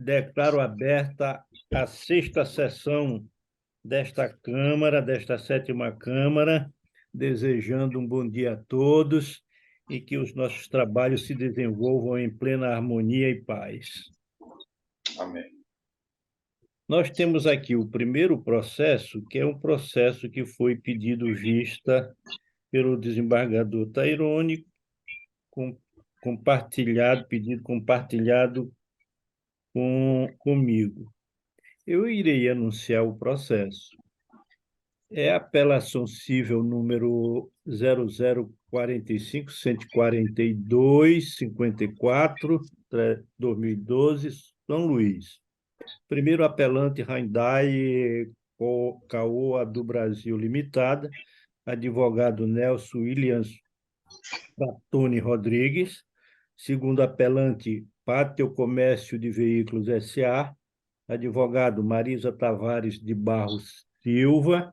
declaro aberta a sexta sessão desta Câmara, desta sétima Câmara, desejando um bom dia a todos e que os nossos trabalhos se desenvolvam em plena harmonia e paz. Amém. Nós temos aqui o primeiro processo, que é um processo que foi pedido vista pelo desembargador Tairone, pedido compartilhado comigo. Eu irei anunciar o processo. É a apelação civil número 0045-142-54, 2012, São Luís. Primeiro apelante, Hyundai Caoa do Brasil Limitada, advogado Nelson Williams Tratoni Rodrigues. Segundo apelante, Pátio Comércio de Veículos S.A., advogado Marisa Tavares de Barros Silva.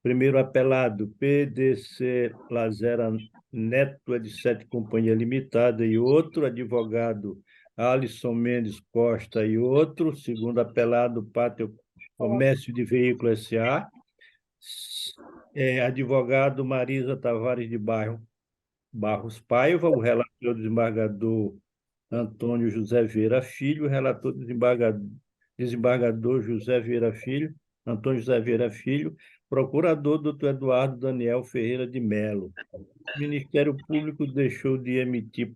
Primeiro apelado, PDC Lazera Neto, Ed7 Companhia Limitada e outro, advogado Alisson Mendes Costa e outro. Segundo apelado, Pátio Comércio de Veículos S.A., advogado Marisa Tavares de Barros Paiva, o relator desembargador Antônio José Vieira Filho, o relator desembargador José Vieira Filho, Antônio José Vieira Filho, procurador doutor Eduardo Daniel Ferreira de Melo. O Ministério Público deixou de emitir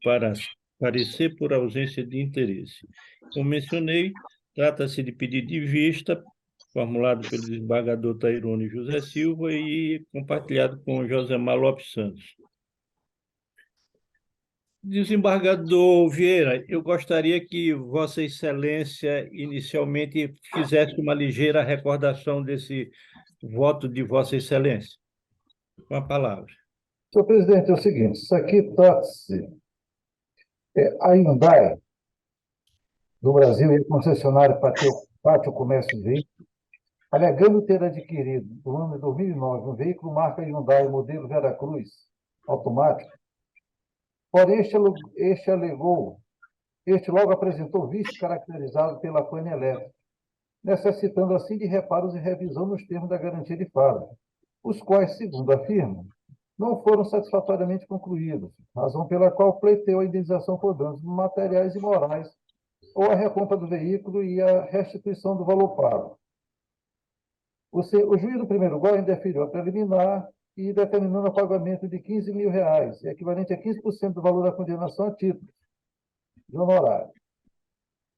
parecer por ausência de interesse. Como mencionei, trata-se de pedido de vista, formulado pelo desembargador Tairone José Silva e compartilhado com Josemar Lopes Santos. Desembargador Vieira, eu gostaria que Vossa Excelência inicialmente fizesse uma ligeira recordação desse voto de Vossa Excelência. Com a palavra. Senhor presidente, é o seguinte, isso aqui trata-se a Hyundai do Brasil e a concessionária Pátio Comércio de Veículos, alegando ter adquirido, no ano de 2009, um veículo marca Hyundai, modelo Veracruz, automático. Porém, este logo apresentou vício caracterizado pela pane elétrica, necessitando assim de reparos e revisão nos termos da garantia de fábrica, os quais, segundo afirma, não foram satisfatoriamente concluídos, razão pela qual pleiteou a indenização por danos materiais e morais, ou a recompra do veículo e a restituição do valor pago. O juiz do primeiro grau indeferiu a preliminar e determinando o pagamento de R$ 15.000, equivalente a 15% do valor da condenação a título de honorário.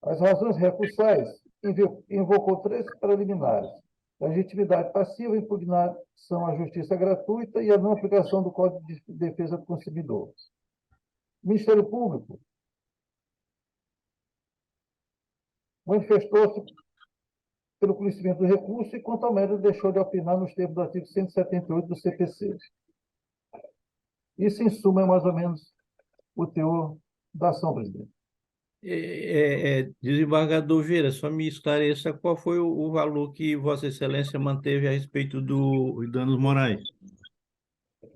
As razões recursais invocou 3 preliminares: legitimidade passiva, impugnação à justiça gratuita e a não aplicação do Código de Defesa do Consumidor. O Ministério Público manifestou-se pelo conhecimento do recurso e, quanto ao mérito, deixou de opinar nos termos do artigo 178 do CPC. Isso, em suma, é mais ou menos o teor da ação, presidente. Desembargador Vieira, só me esclareça qual foi o valor que Vossa Excelência manteve a respeito dos danos morais.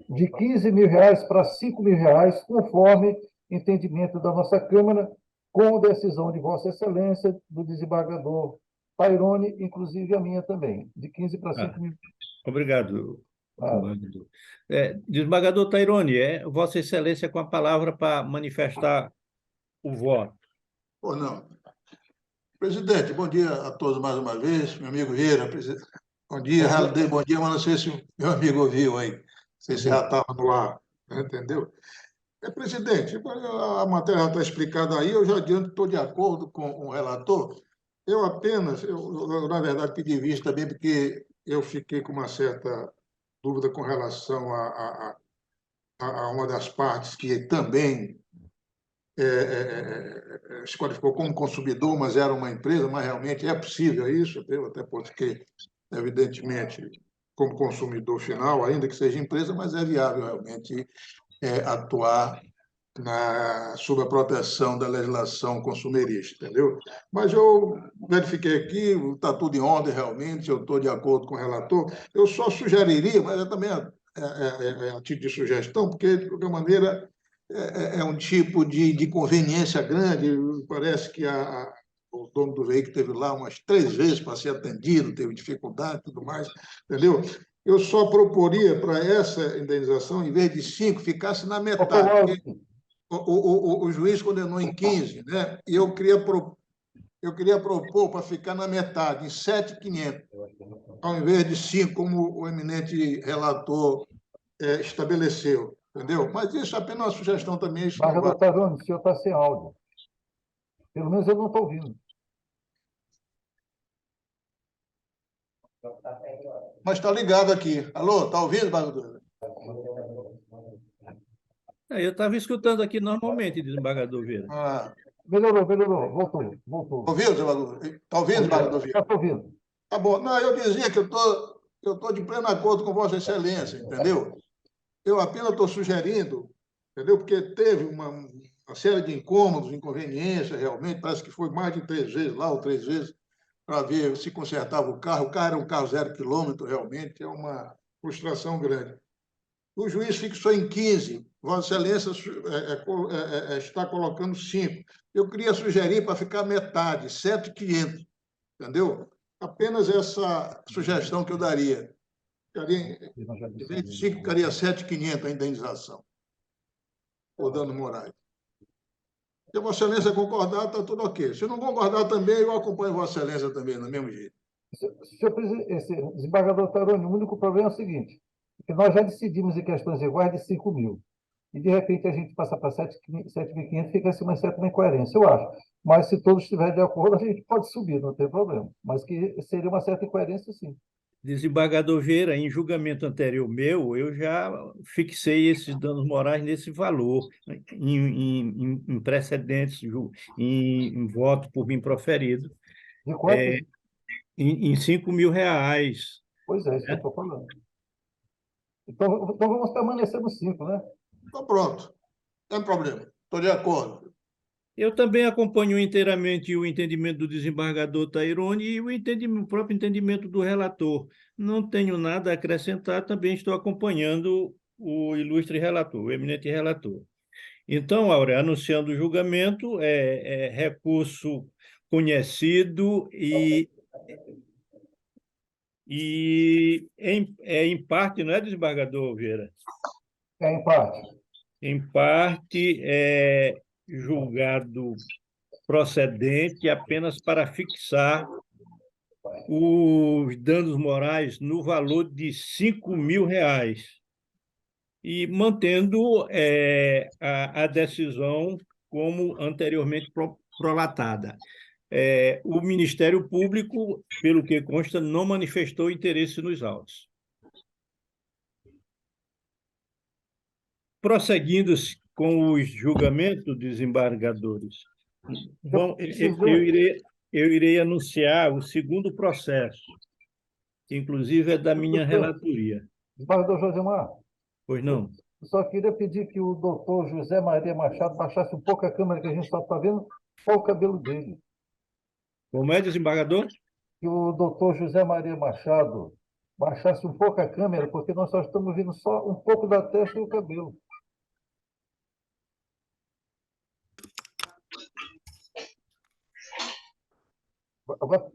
De R$ 15.000 para R$ 5.000, conforme entendimento da nossa Câmara, com decisão de Vossa Excelência, do desembargador Tairone, inclusive a minha também, de 15 para 5 mil. Obrigado, desembargador. Desembargador Tairone, Vossa Excelência com a palavra para manifestar o voto. Ou não. Presidente, bom dia a todos mais uma vez. Meu amigo Vieira, bom dia, Haldei, bom dia, mas não sei se o meu amigo ouviu aí, não sei se já estava no ar, entendeu? Presidente, a matéria está explicada aí, eu já adianto, estou de acordo com o relator. Eu apenas, na verdade, pedi vista também porque eu fiquei com uma certa dúvida com relação a uma das partes que também se qualificou como consumidor, mas era uma empresa, mas realmente é possível isso, até porque, evidentemente, como consumidor final, ainda que seja empresa, mas é viável realmente atuar sob a proteção da legislação consumerista, entendeu? Mas eu verifiquei aqui, está tudo em ordem realmente, eu estou de acordo com o relator. Eu só sugeriria, mas também a título de sugestão, porque, de qualquer maneira, é um tipo de conveniência grande, parece que o dono do veículo esteve lá umas 3 vezes para ser atendido, teve dificuldade e tudo mais, entendeu? Eu só proporia para essa indenização, em vez de 5, ficasse na metade, porque o juiz condenou em 15, né? E eu queria propor para ficar na metade, em 7.500, ao invés de 5, como o eminente relator estabeleceu, entendeu? Mas isso é apenas uma sugestão também, isso não Embargador vale. Tarone, o senhor está sem áudio. Pelo menos eu não estou ouvindo. Mas está ligado aqui. Alô, está ouvindo, embargador? Eu estava escutando aqui normalmente, desembargador Vieira. Ah, Melhorou, voltou. ouviu, desembargador? Está ouvindo, embargador Vieira? Está ouvindo. Tá bom. Não, eu dizia que eu tô de pleno acordo com Vossa Excelência, entendeu? Eu apenas estou sugerindo, entendeu? Porque teve uma série de incômodos, inconveniências, realmente, parece que foi mais de 3 vezes lá, ou 3 vezes, para ver se consertava o carro. O carro era um carro 0 quilômetro, realmente, é uma frustração grande. O juiz fixou em 15, Vossa Excelência está colocando 5. Eu queria sugerir para ficar metade, 7.500, entendeu? Apenas essa sugestão que eu daria. Ficaria, em vez de 5, ficaria 7.500 a indenização por danos morais. Se a Vossa Excelência concordar, está tudo ok. Se não concordar também, eu acompanho Vossa Excelência também, do mesmo jeito. Senhor desembargador Tarone, o único problema é o seguinte, que nós já decidimos em questões iguais de 5 mil. E, de repente, a gente passa para 7.500, fica assim uma certa incoerência, eu acho. Mas, se todos estiverem de acordo, a gente pode subir, não tem problema. Mas que seria uma certa incoerência, sim. Desembargador Vieira, em julgamento anterior meu, eu já fixei esses danos morais nesse valor, em precedentes, em voto por mim proferido, De quanto? em R$ 5.000. Pois é, isso que eu estou falando. Então vamos permanecer no 5, né? Então, pronto. Não tem problema. Estou de acordo. Eu também acompanho inteiramente o entendimento do desembargador Tairone e o próprio entendimento do relator. Não tenho nada a acrescentar, também estou acompanhando o ilustre relator, o eminente relator. Então, Áurea, anunciando o julgamento, recurso conhecido e em parte, não é, desembargador Vieira? É em parte. Em parte, é julgado procedente apenas para fixar os danos morais no valor de R$ 5.000 e mantendo a decisão como anteriormente prolatada. O Ministério Público, pelo que consta, não manifestou interesse nos autos. Prosseguindo com os julgamentos, desembargadores, eu irei anunciar o segundo processo, que inclusive é da minha relatoria. Desembargador Josemar, Pois não? eu só queria pedir que o doutor José Maria Machado baixasse um pouco a câmera, que a gente só está vendo só o cabelo dele. Como é, desembargador? Que o doutor José Maria Machado baixasse um pouco a câmera, porque nós só estamos vendo só um pouco da testa e o cabelo. Agora,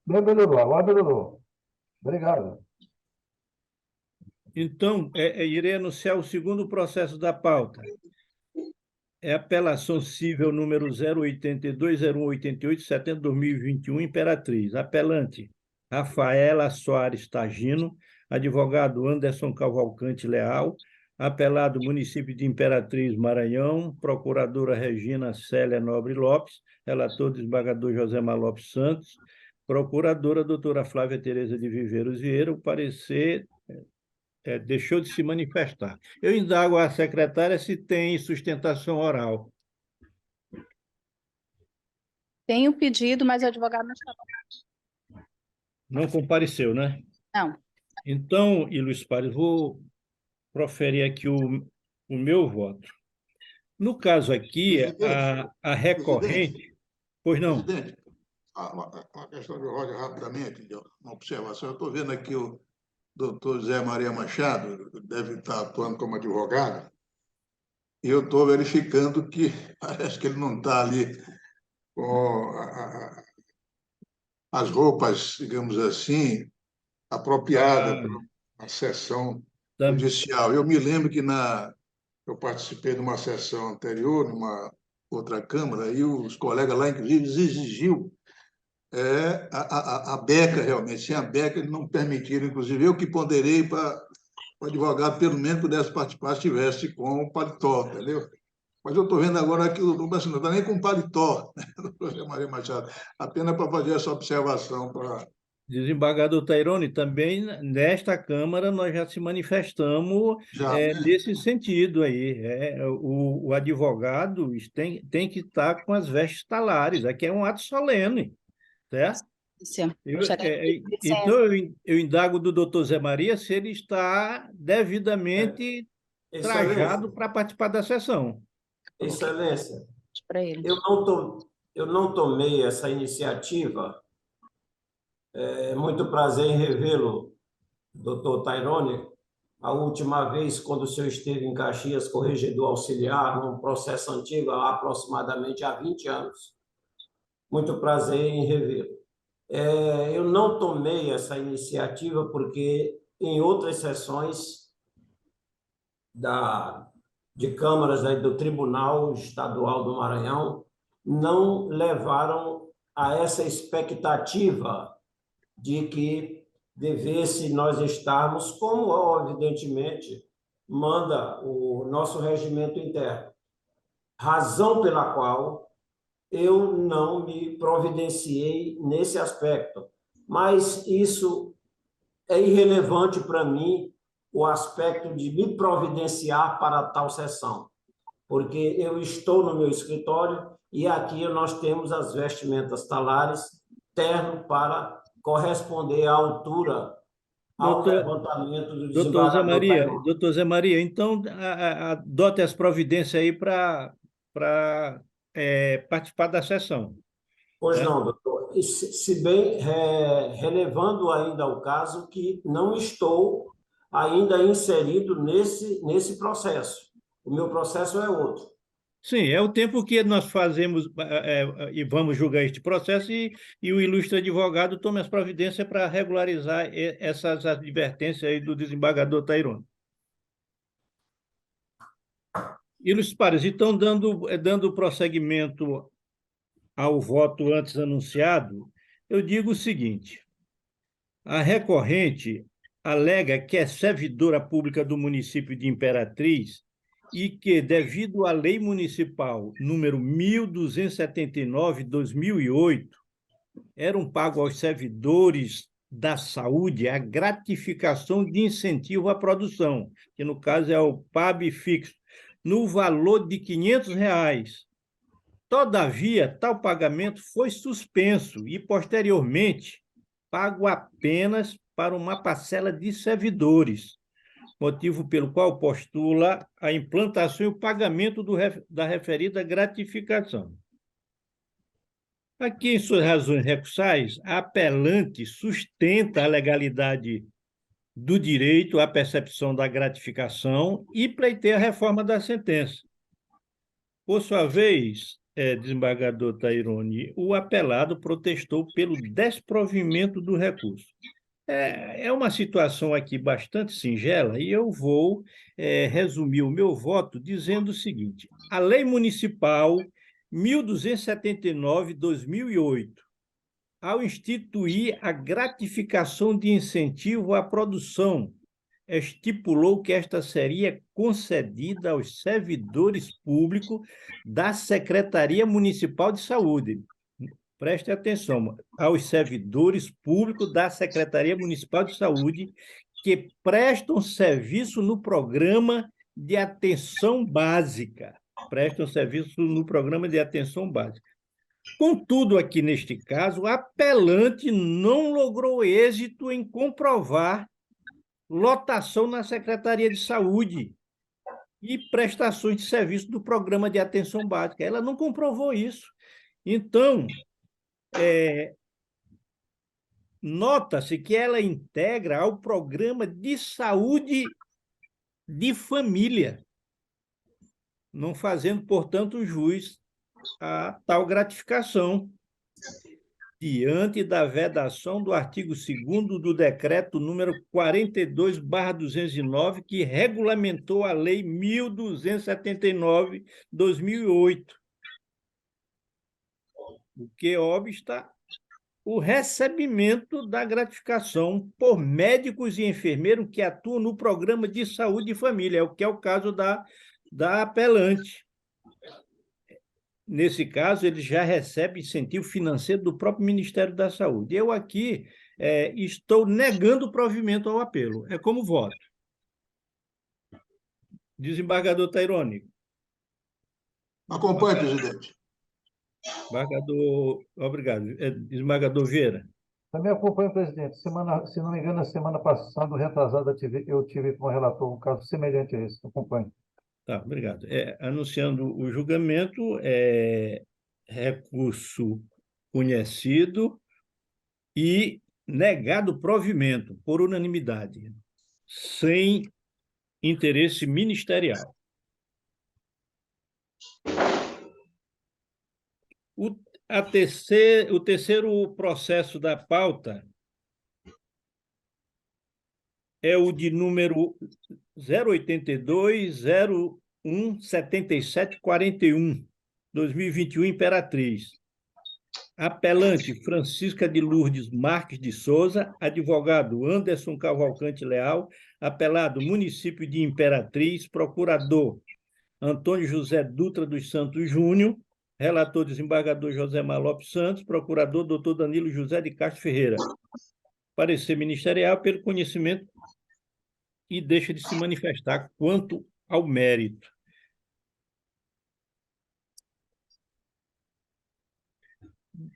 melhorou. Obrigado. Então, irei anunciar o segundo processo da pauta. É a apelação cível número 0820188, setembro de 2021, Imperatriz. Apelante, Rafaela Soares Tagino, advogado Anderson Cavalcante Leal, apelado município de Imperatriz, Maranhão, procuradora Regina Célia Nobre Lopes, relator desembargador Josemar Lopes Santos, procuradora doutora Flávia Tereza de Viveiros Vieira, o parecer deixou de se manifestar. Eu indago à secretária se tem sustentação oral. Tem o pedido, mas o advogado não está. Não compareceu, né? Não. Então, Luiz Pares, vou proferir aqui o meu voto. No caso aqui, a recorrente... Pois não? Presidente, uma questão de ordem rapidamente, uma observação. Eu estou vendo aqui o doutor Zé Maria Machado, deve estar atuando como advogado, e eu estou verificando que parece que ele não está ali com as roupas, digamos assim, apropriadas Ah, para uma sessão tam- judicial. Eu me lembro que eu participei de uma sessão anterior, numa outra Câmara, e os colegas lá, inclusive, exigiu a beca, realmente. Sem a beca, eles não permitiram, inclusive, eu que ponderei para o advogado, pelo menos, pudesse participar, estivesse com o paletó, entendeu? Mas eu estou vendo agora que o doutor não está nem com paletó, né, doutor José Maria Machado, apenas para fazer essa observação. Desembargador Tairone, também nesta Câmara nós já se manifestamos Já, né? nesse sentido aí. O advogado tem que estar com as vestes talares. Aqui é um ato solene, certo? Então, Licença. eu indago do doutor Zé Maria se ele está É, devidamente Excelência, trajado para participar da sessão. Excelência, Para ele. eu não tomei essa iniciativa. É muito prazer em revê-lo, doutor Tairone. A última vez, quando o senhor esteve em Caxias, corregedor auxiliar, num processo antigo, há aproximadamente há 20 anos. Muito prazer em revê-lo. Eu não tomei essa iniciativa porque, em outras sessões de câmaras do Tribunal Estadual do Maranhão, não levaram a essa expectativa de que devesse nós estarmos, como, evidentemente, manda o nosso regimento interno. Razão pela qual eu não me providenciei nesse aspecto. Mas isso é irrelevante para mim, o aspecto de me providenciar para tal sessão, porque eu estou no meu escritório e aqui nós temos as vestimentas talares, terno para corresponder à altura ao Doutor, levantamento do desembargador Tairone. doutor Zé Maria, então adote as providências aí para participar da sessão, Pois né? não, doutor. E se bem relevando ainda o caso que não estou ainda inserido nesse processo. O meu processo é outro. Sim, é o tempo que nós fazemos e vamos julgar este processo e o ilustre advogado tome as providências para regularizar essas advertências aí do desembargador Tairone. Ilustres pares, então, dando prosseguimento ao voto antes anunciado, eu digo o seguinte: a recorrente alega que é servidora pública do município de Imperatriz e que, devido à Lei Municipal número 1279/2008, eram pagos aos servidores da saúde a gratificação de incentivo à produção, que no caso é o PAB fixo, no valor de R$ 500. Todavia, tal pagamento foi suspenso e, posteriormente, pago apenas para uma parcela de servidores, motivo pelo qual postula a implantação e o pagamento da referida gratificação. Aqui, em suas razões recursais, a apelante sustenta a legalidade do direito à percepção da gratificação e pleiteia a reforma da sentença. Por sua vez, desembargador Tairone, o apelado protestou pelo desprovimento do recurso. É uma situação aqui bastante singela e eu vou resumir o meu voto dizendo o seguinte: a Lei Municipal 1279/2008, ao instituir a gratificação de incentivo à produção, estipulou que esta seria concedida aos servidores públicos da Secretaria Municipal de Saúde. Preste atenção, aos servidores públicos da Secretaria Municipal de Saúde que prestam serviço no programa de atenção básica. Prestam serviço no programa de atenção básica. Contudo, aqui neste caso, o apelante não logrou êxito em comprovar lotação na Secretaria de Saúde e prestações de serviço do programa de atenção básica. Ela não comprovou isso. Então, nota-se que ela integra ao programa de saúde de família, não fazendo, portanto, jus a tal gratificação. diante da vedação do artigo 2º do decreto número 42/209, que regulamentou a Lei 1.279/2008, o que obsta o recebimento da gratificação por médicos e enfermeiros que atuam no programa de saúde e família, o que é o caso da apelante. Nesse caso, ele já recebe incentivo financeiro do próprio Ministério da Saúde. Eu aqui estou negando o provimento ao apelo. É como voto. Desembargador Tairone. Acompanhe, presidente. Desembargador, obrigado. Desembargador Vieira. Também acompanho, presidente. Se não me engano, na semana passada, retrasada, eu tive como relator um caso semelhante a esse. Acompanho. Tá, obrigado. Anunciando o julgamento, recurso conhecido e negado provimento, por unanimidade, sem interesse ministerial. O terceiro processo da pauta é o de número 082-01-7741, 2021, Imperatriz. Apelante Francisca de Lourdes Marques de Souza, advogado Anderson Cavalcante Leal, apelado município de Imperatriz, procurador Antônio José Dutra dos Santos Júnior, relator desembargador José Lopes Santos, procurador doutor Danilo José de Castro Ferreira. Parecer ministerial pelo conhecimento e deixa de se manifestar quanto ao mérito.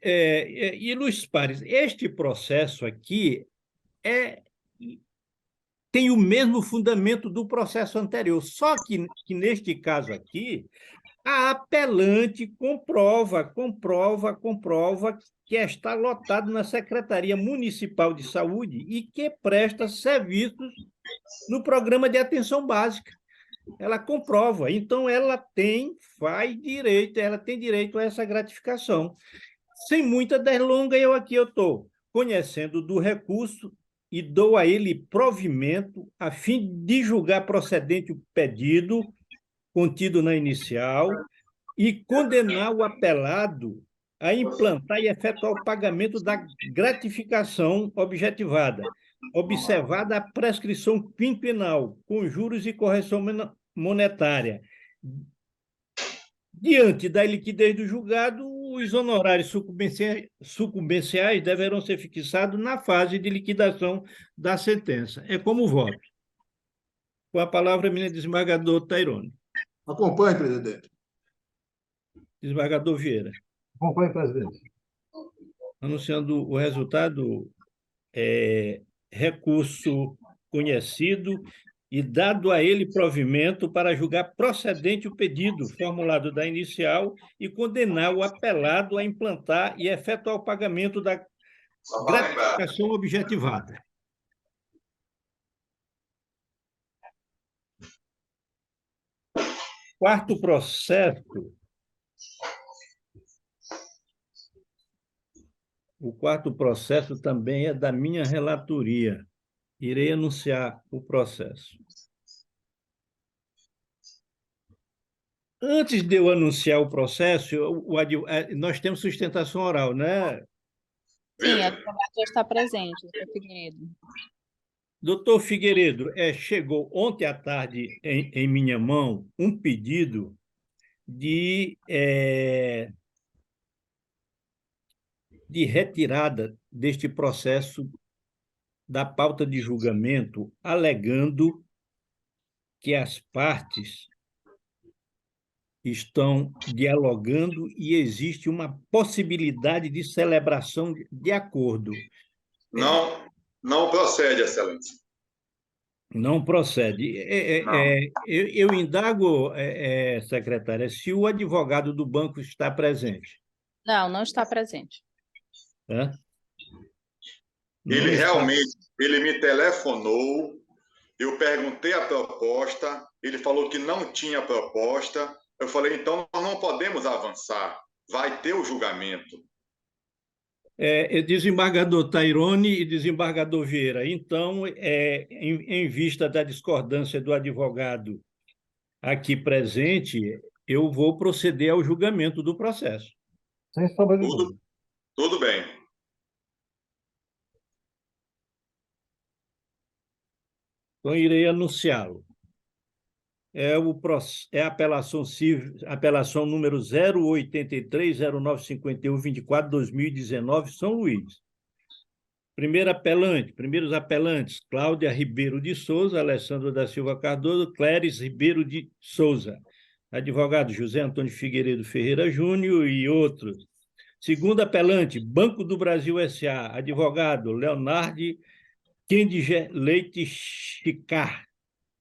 E Luiz Pares, este processo aqui tem o mesmo fundamento do processo anterior, só que neste caso aqui, a apelante comprova que está lotado na Secretaria Municipal de Saúde e que presta serviços no programa de atenção básica. Ela comprova, então ela tem direito a essa gratificação. Sem muita delonga, eu estou conhecendo do recurso e dou a ele provimento a fim de julgar procedente o pedido contido na inicial e condenar o apelado a implantar e efetuar o pagamento da gratificação objetivada, observada a prescrição quinquenal, com juros e correção monetária. Diante da liquidez do julgado, os honorários sucumbenciais deverão ser fixados na fase de liquidação da sentença. É como voto. Com a palavra, ministro desembargador Tairone. Acompanhe, presidente. Desembargador Vieira. Acompanhe, presidente. Anunciando o resultado, recurso conhecido e dado a ele provimento para julgar procedente o pedido formulado da inicial e condenar o apelado a implantar e efetuar o pagamento da gratificação objetivada. Quarto processo. O quarto processo também é da minha relatoria. Irei anunciar o processo. Antes de eu anunciar o processo, nós temos sustentação oral, né? Sim, o advogado já está presente, doutor Figueiredo. Doutor Figueiredo, chegou ontem à tarde em minha mão um pedido de retirada deste processo da pauta de julgamento, alegando que as partes estão dialogando e existe uma possibilidade de celebração de acordo. Não procede, Excelência. Não procede. Eu indago, secretária, se o advogado do banco está presente. Não está presente. Ele realmente, ele me telefonou, eu perguntei a proposta, ele falou que não tinha proposta, eu falei, então nós não podemos avançar, vai ter o julgamento. Desembargador Tairone e desembargador Vieira, então, em vista da discordância do advogado aqui presente, eu vou proceder ao julgamento do processo. Sem sombra de dúvida. Tudo bem. Então, irei anunciá-lo. É a apelação número 083095124/2019, São Luís. Primeiros apelantes, Cláudia Ribeiro de Souza, Alessandro da Silva Cardoso, Cléris Ribeiro de Souza. Advogado José Antônio Figueiredo Ferreira Júnior e outros. Segundo apelante, Banco do Brasil S.A., advogado Leonardo Kendiger Leite Chicar.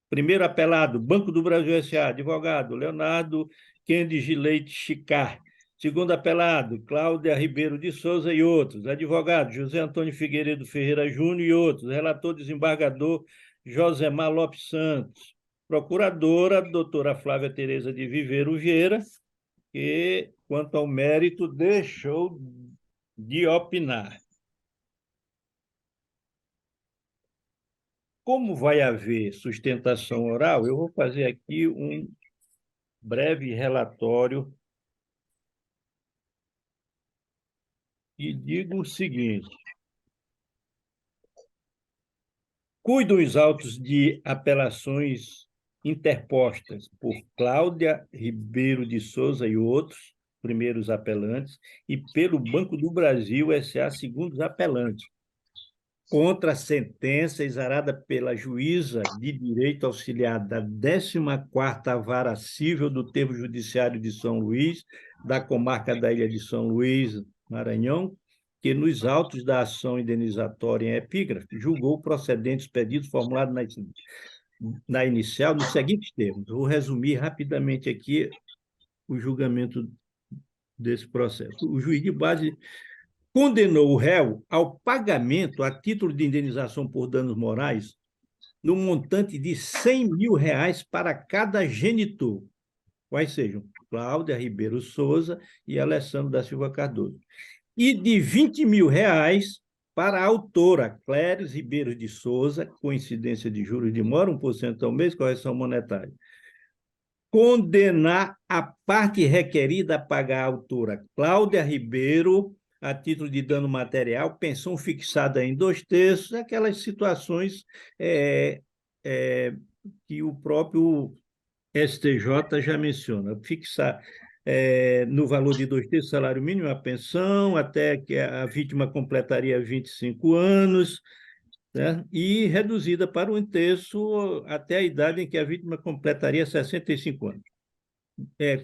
Primeiro apelado, Banco do Brasil S.A., advogado Leonardo Kendiger Leite Chicar. Segundo apelado, Cláudia Ribeiro de Souza e outros. Advogado José Antônio Figueiredo Ferreira Júnior e outros. Relator desembargador Josemar Lopes Santos. Procuradora, doutora Flávia Tereza de Viveiro Vieira, que, quanto ao mérito, deixou de opinar. Como vai haver sustentação oral, eu vou fazer aqui um breve relatório e digo o seguinte: cuido os autos de apelações interpostas por Cláudia Ribeiro de Souza e outros, primeiros apelantes, e pelo Banco do Brasil S.A., segundos apelantes, contra a sentença exarada pela juíza de direito auxiliar da 14ª Vara Cível do Termo Judiciário de São Luís, da comarca da Ilha de São Luís, Maranhão, que nos autos da ação indenizatória em epígrafe julgou procedentes pedidos formulados na inicial nos seguintes termos. Vou resumir rapidamente aqui o julgamento desse processo. O juiz de base condenou o réu ao pagamento a título de indenização por danos morais no montante de R$100 mil para cada genitor, quais sejam Cláudia Ribeiro Souza e Alessandro da Silva Cardoso, e de R$20 mil para a autora Cléris Ribeiro de Souza, coincidência de juros de mora, 1% ao mês, correção monetária. Condenar a parte requerida a pagar a autora Cláudia Ribeiro a título de dano material, pensão fixada em 2/3, aquelas situações que o próprio STJ já menciona. Fixar no valor de 2/3 salário mínimo a pensão, até que a vítima completaria 25 anos, né? E reduzida para 1/3 até a idade em que a vítima completaria 65 anos.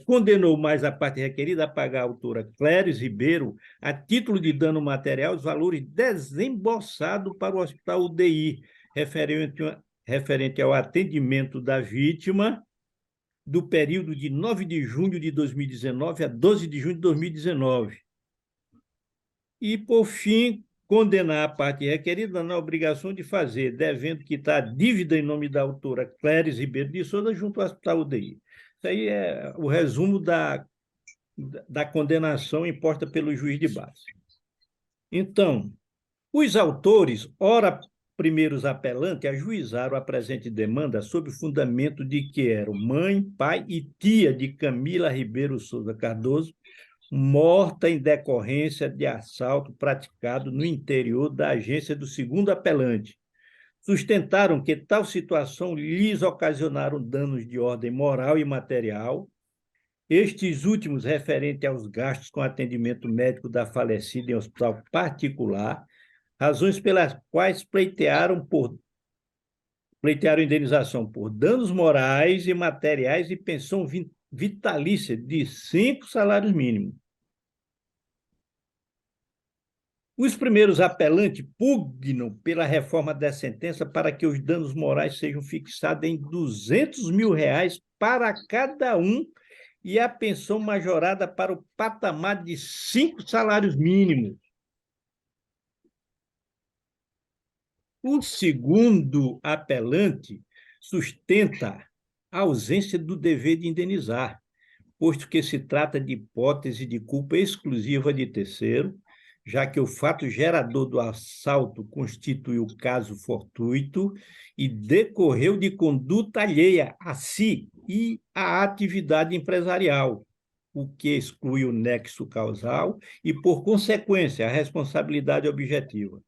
Condenou mais a parte requerida a pagar a autora Cléris Ribeiro, a título de dano material, os valores desembolsados para o Hospital UDI, referente ao atendimento da vítima do período de 9 de junho de 2019 a 12 de junho de 2019. E, por fim, condenar a parte requerida na obrigação de fazer, devendo quitar a dívida em nome da autora Cléris Ribeiro de Souza junto ao Hospital UDI. Isso aí é o resumo da condenação imposta pelo juiz de base. Então, os autores, ora primeiros apelantes, ajuizaram a presente demanda sob o fundamento de que eram mãe, pai e tia de Camila Ribeiro Souza Cardoso, morta em decorrência de assalto praticado no interior da agência do segundo apelante. Sustentaram que tal situação lhes ocasionaram danos de ordem moral e material, estes últimos referentes aos gastos com atendimento médico da falecida em hospital particular, razões pelas quais pleitearam indenização por danos morais e materiais e pensão vitalícia de 5 salários mínimos. Os primeiros apelantes pugnam pela reforma da sentença para que os danos morais sejam fixados em R$200 mil para cada um e a pensão majorada para o patamar de 5 salários mínimos. O segundo apelante sustenta a ausência do dever de indenizar, posto que se trata de hipótese de culpa exclusiva de terceiro, já que o fato gerador do assalto constituiu caso fortuito e decorreu de conduta alheia a si e à atividade empresarial, o que exclui o nexo causal e, por consequência, a responsabilidade objetiva.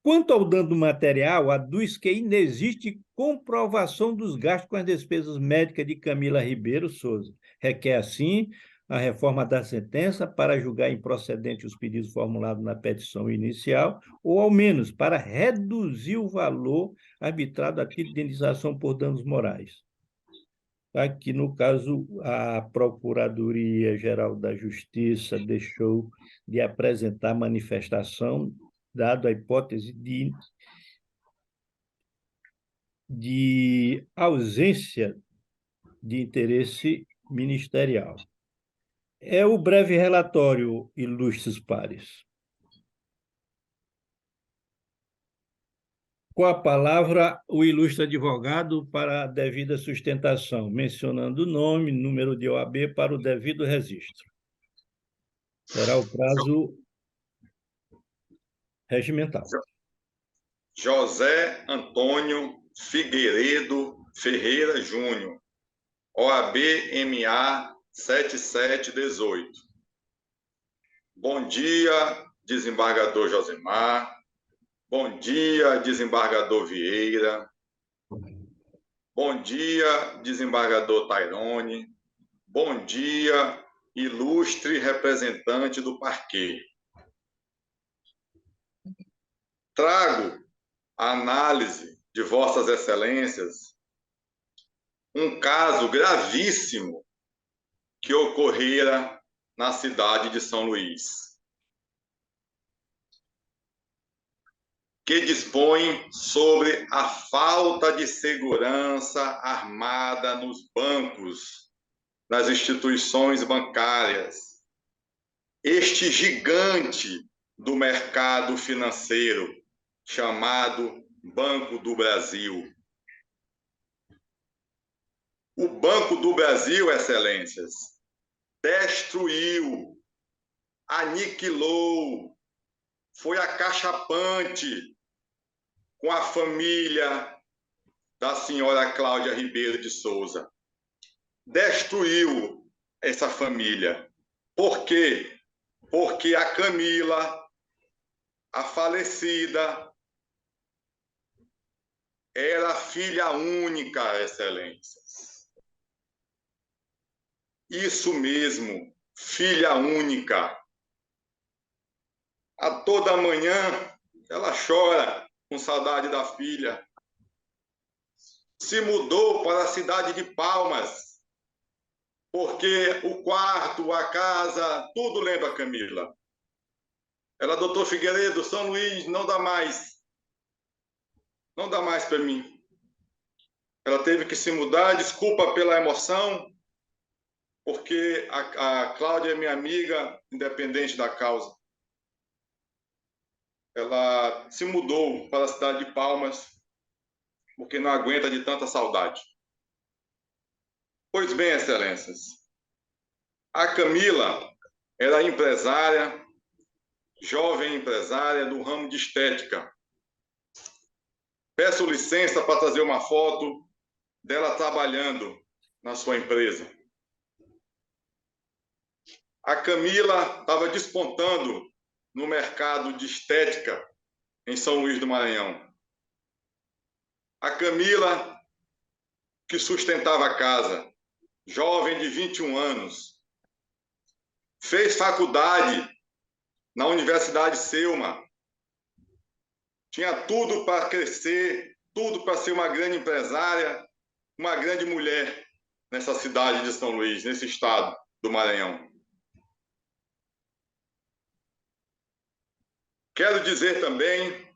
Quanto ao dano material, aduz que inexiste comprovação dos gastos com as despesas médicas de Camila Ribeiro Souza. Requer, assim, a reforma da sentença para julgar improcedente os pedidos formulados na petição inicial, ou, ao menos, para reduzir o valor arbitrado a título de indenização por danos morais. Aqui, no caso, a Procuradoria-Geral da Justiça deixou de apresentar manifestação, dado a hipótese de ausência de interesse ministerial. É o breve relatório, ilustres pares. Com a palavra, o ilustre advogado para a devida sustentação, mencionando o nome, número de OAB para o devido registro. Será o prazo regimental. José Antônio Figueiredo Ferreira Júnior, OAB-MA 7718. Bom dia, desembargador Josemar. Bom dia, desembargador Vieira. Bom dia, desembargador Tairone. Bom dia, ilustre representante do parquê. Trago a análise de Vossas Excelências um caso gravíssimo que ocorrera na cidade de São Luís, que dispõe sobre a falta de segurança armada nos bancos, nas instituições bancárias. Este gigante do mercado financeiro, chamado Banco do Brasil. O Banco do Brasil, Excelências, destruiu, aniquilou, foi acachapante com a família da senhora Cláudia Ribeiro de Souza. Destruiu essa família. Por quê? Porque a Camila, a falecida, era filha única, Excelências. Isso mesmo, filha única. A toda manhã ela chora com saudade da filha. Se mudou para a cidade de Palmas, porque o quarto, a casa, tudo lembra a Camila. Ela, doutor Figueiredo, São Luís, não dá mais. Não dá mais para mim. Ela teve que se mudar, desculpa pela emoção, porque a Cláudia é minha amiga, independente da causa. Ela se mudou para a cidade de Palmas, porque não aguenta de tanta saudade. Pois bem, Excelências, a Camila era empresária, jovem empresária do ramo de estética. Peço licença para trazer uma foto dela trabalhando na sua empresa. A Camila estava despontando no mercado de estética em São Luís do Maranhão. A Camila, que sustentava a casa, jovem de 21 anos, fez faculdade na Universidade Selma. Tinha tudo para crescer, tudo para ser uma grande empresária, uma grande mulher nessa cidade de São Luís, nesse estado do Maranhão. Quero dizer também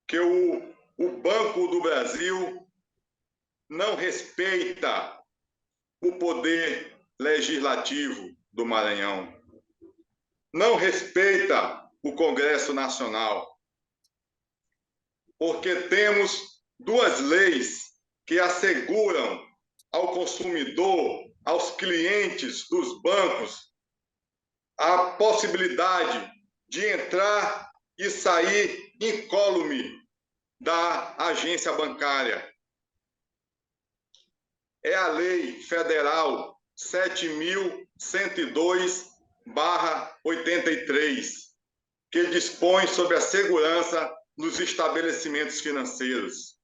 que o Banco do Brasil não respeita o poder legislativo do Maranhão, não respeita o Congresso Nacional, porque temos duas leis que asseguram ao consumidor, aos clientes dos bancos, a possibilidade de entrar e sair incólume da agência bancária. É a Lei Federal 7.102/83, que dispõe sobre a segurança nos estabelecimentos financeiros.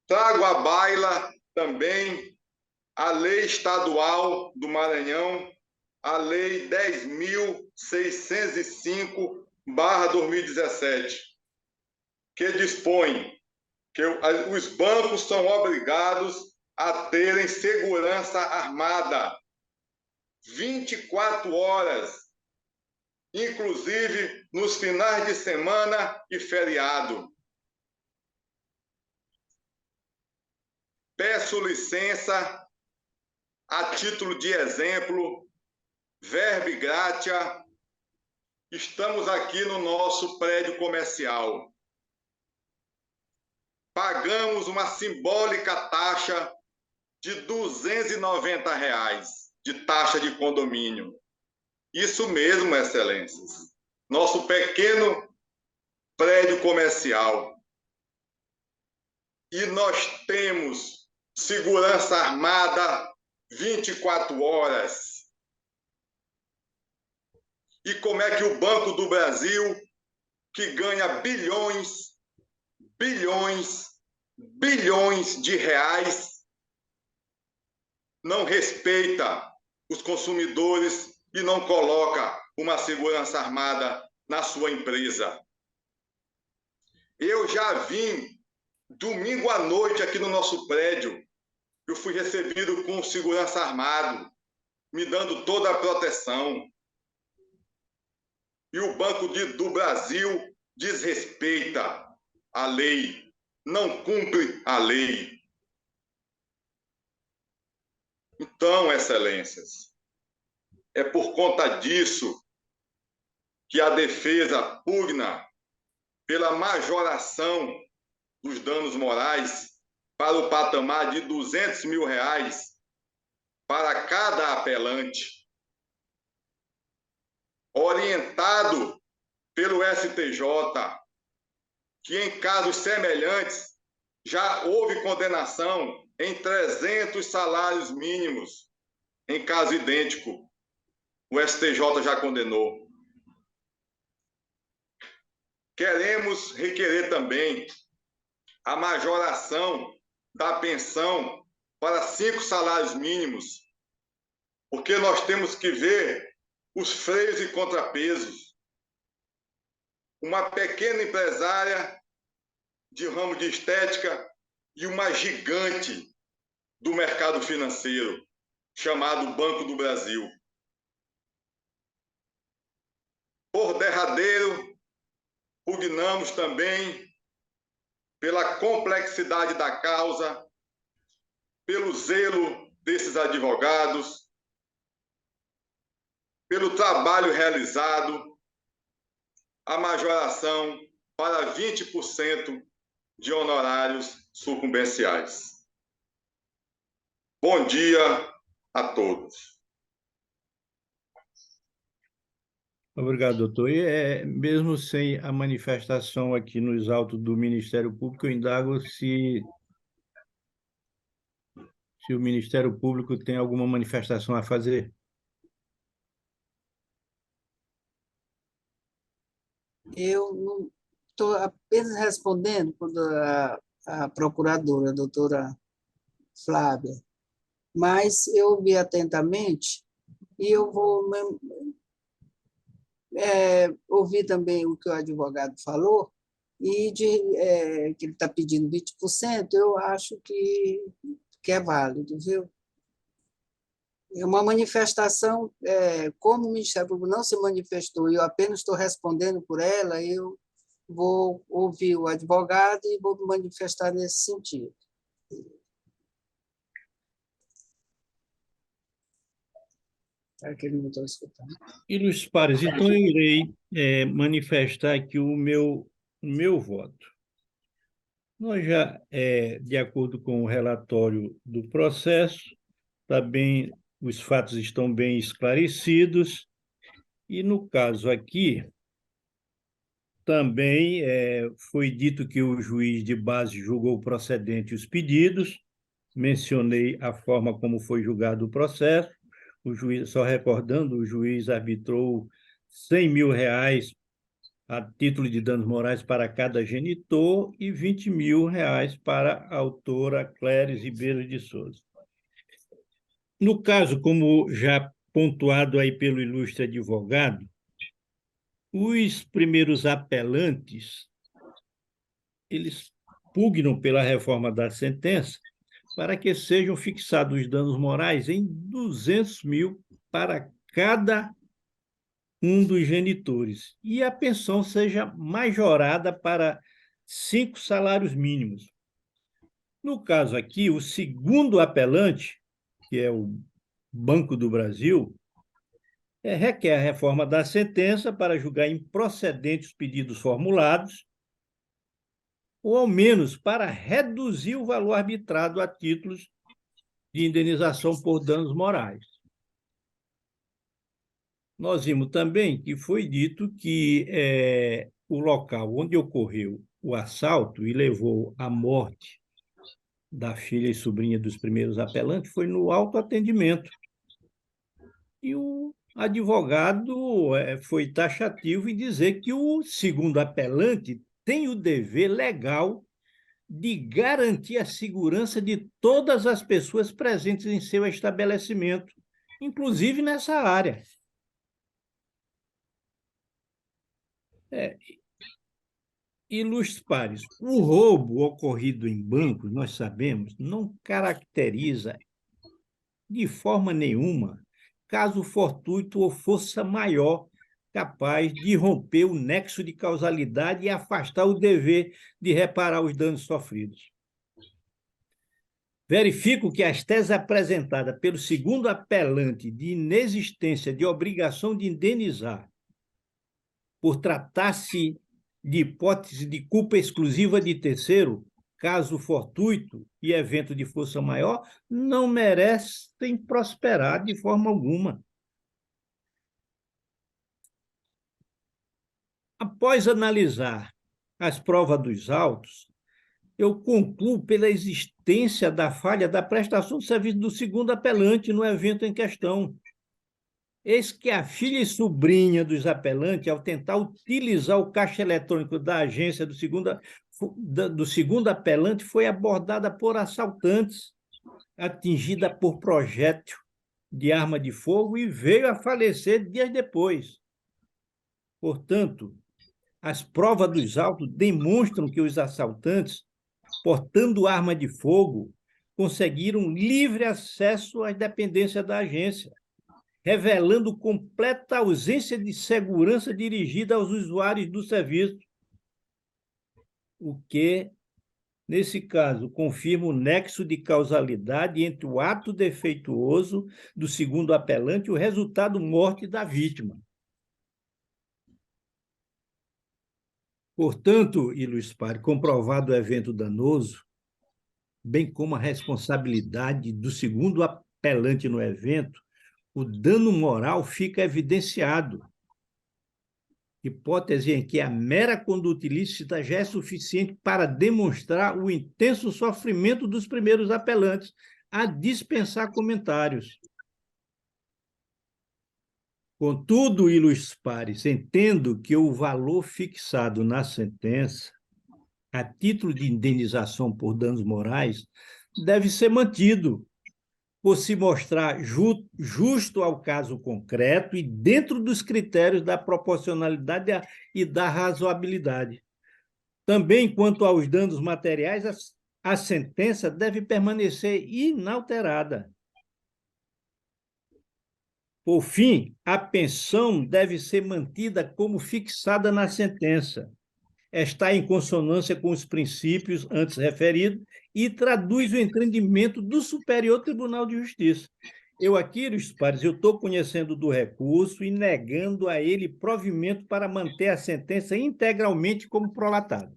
Trago à baila também a Lei Estadual do Maranhão, a Lei 10.605/2017, que dispõe que os bancos são obrigados a terem segurança armada 24 horas, inclusive nos finais de semana e feriado. Peço licença, a título de exemplo, verba gratia, estamos aqui no nosso prédio comercial. Pagamos uma simbólica taxa de R$ 290 de taxa de condomínio. Isso mesmo, excelências. Nosso pequeno prédio comercial. E nós temos segurança armada 24 horas. E como é que o Banco do Brasil, que ganha bilhões de reais, não respeita os consumidores e não coloca uma segurança armada na sua empresa? Eu já vim domingo à noite aqui no nosso prédio, eu fui recebido com segurança armado, me dando toda a proteção. E o Banco do Brasil desrespeita a lei, não cumpre a lei. Então, excelências, é por conta disso que a defesa pugna pela majoração dos danos morais para o patamar de R$ 200 mil para cada apelante, orientado pelo STJ, que em casos semelhantes já houve condenação em 300 salários mínimos. Em caso idêntico, o STJ já condenou. Queremos requerer também a majoração da pensão para 5 salários mínimos, porque nós temos que ver os freios e contrapesos. Uma pequena empresária de ramo de estética e uma gigante do mercado financeiro, chamado Banco do Brasil. Por derradeiro, pugnamos também pela complexidade da causa, pelo zelo desses advogados, pelo trabalho realizado, a majoração para 20% de honorários sucumbenciais. Bom dia a todos. Obrigado, doutor. E mesmo sem a manifestação aqui nos autos do Ministério Público, eu indago se o Ministério Público tem alguma manifestação a fazer. Eu estou apenas respondendo quando a procuradora, a doutora Flávia, mas eu ouvi atentamente e eu vou ouvir também o que o advogado falou, e que ele está pedindo 20%, eu acho que é válido, viu? É uma manifestação, como o Ministério Público não se manifestou e eu apenas estou respondendo por ela, eu vou ouvir o advogado e vou me manifestar nesse sentido. Será que ele não está escutando? Ilustres pares, então eu irei manifestar aqui o meu voto. Nós já, de acordo com o relatório do processo, está bem os fatos estão bem esclarecidos, e no caso aqui, também foi dito que o juiz de base julgou procedente os pedidos, mencionei a forma como foi julgado o processo, o juiz, só recordando, o juiz arbitrou R$ 100.000 a título de danos morais para cada genitor e R$ 20.000 para a autora Cléris Ribeiro de Souza. No caso, como já pontuado aí pelo ilustre advogado, os primeiros apelantes, eles pugnam pela reforma da sentença para que sejam fixados os danos morais em 200 mil para cada um dos genitores e a pensão seja majorada para 5 salários mínimos. No caso aqui, o segundo apelante, que é o Banco do Brasil, requer a reforma da sentença para julgar improcedentes os pedidos formulados, ou ao menos para reduzir o valor arbitrado a títulos de indenização por danos morais. Nós vimos também que foi dito que o local onde ocorreu o assalto e levou à morte da filha e sobrinha dos primeiros apelantes foi no autoatendimento. E o advogado foi taxativo em dizer que o segundo apelante tem o dever legal de garantir a segurança de todas as pessoas presentes em seu estabelecimento, inclusive nessa área. Ilustres pares, o roubo ocorrido em bancos, nós sabemos, não caracteriza de forma nenhuma caso fortuito ou força maior capaz de romper o nexo de causalidade e afastar o dever de reparar os danos sofridos. Verifico que as teses apresentadas pelo segundo apelante de inexistência de obrigação de indenizar por tratar-se de hipótese de culpa exclusiva de terceiro, caso fortuito e evento de força maior, não merecem prosperar de forma alguma. Após analisar as provas dos autos, eu concluo pela existência da falha da prestação de serviço do segundo apelante no evento em questão. Eis que a filha e sobrinha dos apelantes, ao tentar utilizar o caixa eletrônico da agência do segundo apelante, foi abordada por assaltantes, atingida por projétil de arma de fogo e veio a falecer dias depois. Portanto, as provas dos autos demonstram que os assaltantes, portando arma de fogo, conseguiram livre acesso às dependências da agência, revelando completa ausência de segurança dirigida aos usuários do serviço, o que, nesse caso, confirma o nexo de causalidade entre o ato defeituoso do segundo apelante e o resultado morte da vítima. Portanto, ilustres pares, comprovado o evento danoso, bem como a responsabilidade do segundo apelante no evento, o dano moral fica evidenciado, hipótese em que a mera conduta ilícita já é suficiente para demonstrar o intenso sofrimento dos primeiros apelantes, a dispensar comentários. Contudo, ilustres pares, entendo que o valor fixado na sentença, a título de indenização por danos morais, deve ser mantido, por se mostrar justo ao caso concreto e dentro dos critérios da proporcionalidade e da razoabilidade. Também, quanto aos danos materiais, a sentença deve permanecer inalterada. Por fim, a pensão deve ser mantida como fixada na sentença. Está em consonância com os princípios antes referidos e traduz o entendimento do Superior Tribunal de Justiça. Eu aqui, ilustres pares, eu estou conhecendo do recurso e negando a ele provimento para manter a sentença integralmente como prolatada.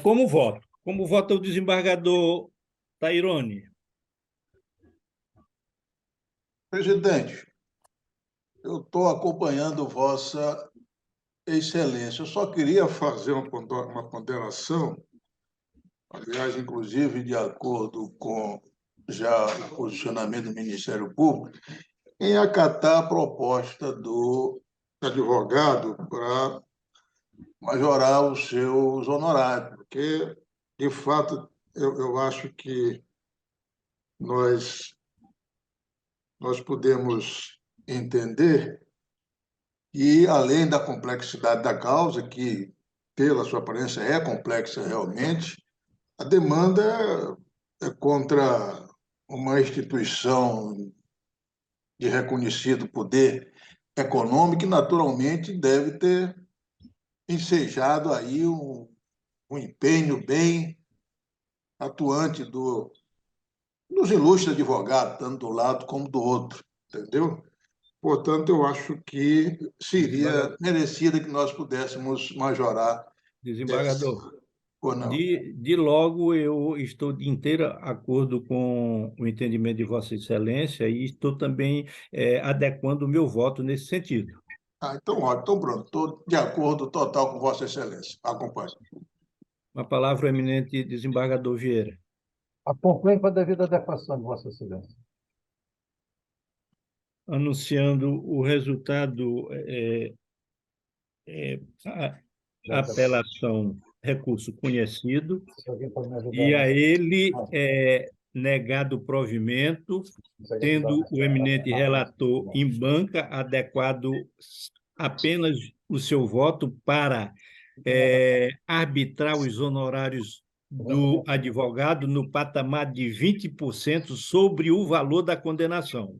Como voto o desembargador Tairone. Presidente, eu estou acompanhando Vossa Excelência. Eu só queria fazer uma ponderação, aliás, inclusive de acordo com já o posicionamento do Ministério Público, em acatar a proposta do advogado para majorar os seus honorários, porque, de fato, eu acho que nós, nós podemos entender que, além da complexidade da causa, que, pela sua aparência, é complexa realmente, a demanda é contra uma instituição de reconhecido poder econômico que, naturalmente, deve ter ensejado aí um empenho bem atuante dos ilustres advogados, tanto do lado como do outro, entendeu? Portanto, eu acho que seria merecido que nós pudéssemos majorar Desembargador, essa, ou não. de logo eu estou de inteiro acordo com o entendimento de Vossa Excelência e estou também adequando o meu voto nesse sentido. Então, ótimo, então pronto, estou de acordo total com Vossa Excelência. Acompanhe. Uma palavra ao eminente desembargador Vieira. Acompanhe com a devida adequação de Vossa Excelência. Anunciando o resultado, apelação, recurso conhecido, Se alguém pode me ajudar. e a ele negado provimento, tendo o eminente relator em banca adequado apenas o seu voto para arbitrar os honorários do advogado no patamar de 20% sobre o valor da condenação.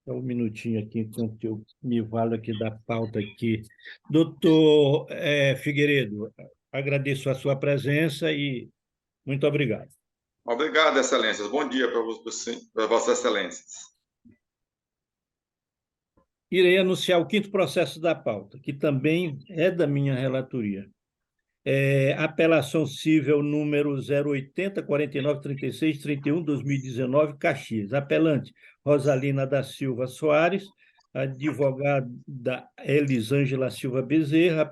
Só um minutinho aqui, enquanto eu me valo aqui da pauta aqui. Doutor Figueiredo, agradeço a sua presença e muito obrigado. Obrigado, Excelências. Bom dia para Vossas Excelências. Irei anunciar o quinto processo da pauta, que também é da minha relatoria. Apelação cível número 080 49 36 31 2019, Caxias. Apelante Rosalina da Silva Soares, advogada Elisângela Silva Bezerra,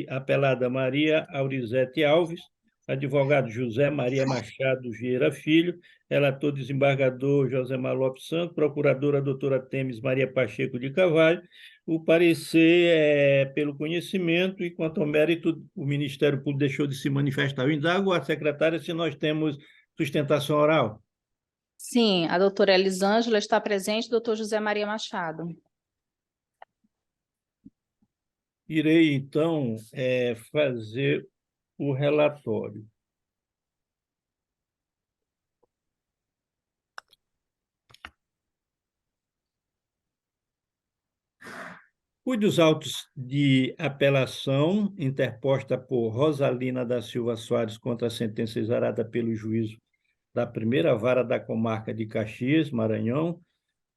apelada Maria Aurizete Alves, advogado José Maria Machado Vieira Filho, relator desembargador Josemar Lopes Santos, procuradora doutora Temes Maria Pacheco de Carvalho. O parecer é pelo conhecimento e, quanto ao mérito, o Ministério Público deixou de se manifestar. Eu indago a secretária se nós temos sustentação oral. Sim, a doutora Elisângela está presente, doutor José Maria Machado. Irei, então, fazer o relatório. Cuide dos autos de apelação interposta por Rosalina da Silva Soares contra a sentença exarada pelo juízo da primeira vara da comarca de Caxias, Maranhão,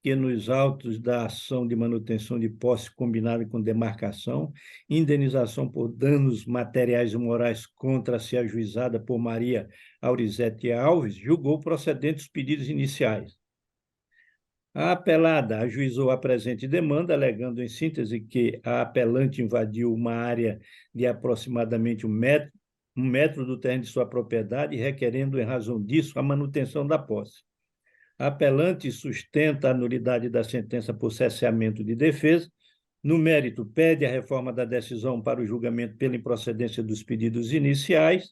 que nos autos da ação de manutenção de posse combinada com demarcação, indenização por danos materiais e morais contra-se ajuizada por Maria Aurizete Alves, julgou procedentes os pedidos iniciais. A apelada ajuizou a presente demanda, alegando, em síntese, que a apelante invadiu uma área de aproximadamente um metro do terreno de sua propriedade, requerendo, em razão disso, a manutenção da posse. A apelante sustenta a nulidade da sentença por cesseamento de defesa. No mérito, pede a reforma da decisão para o julgamento pela improcedência dos pedidos iniciais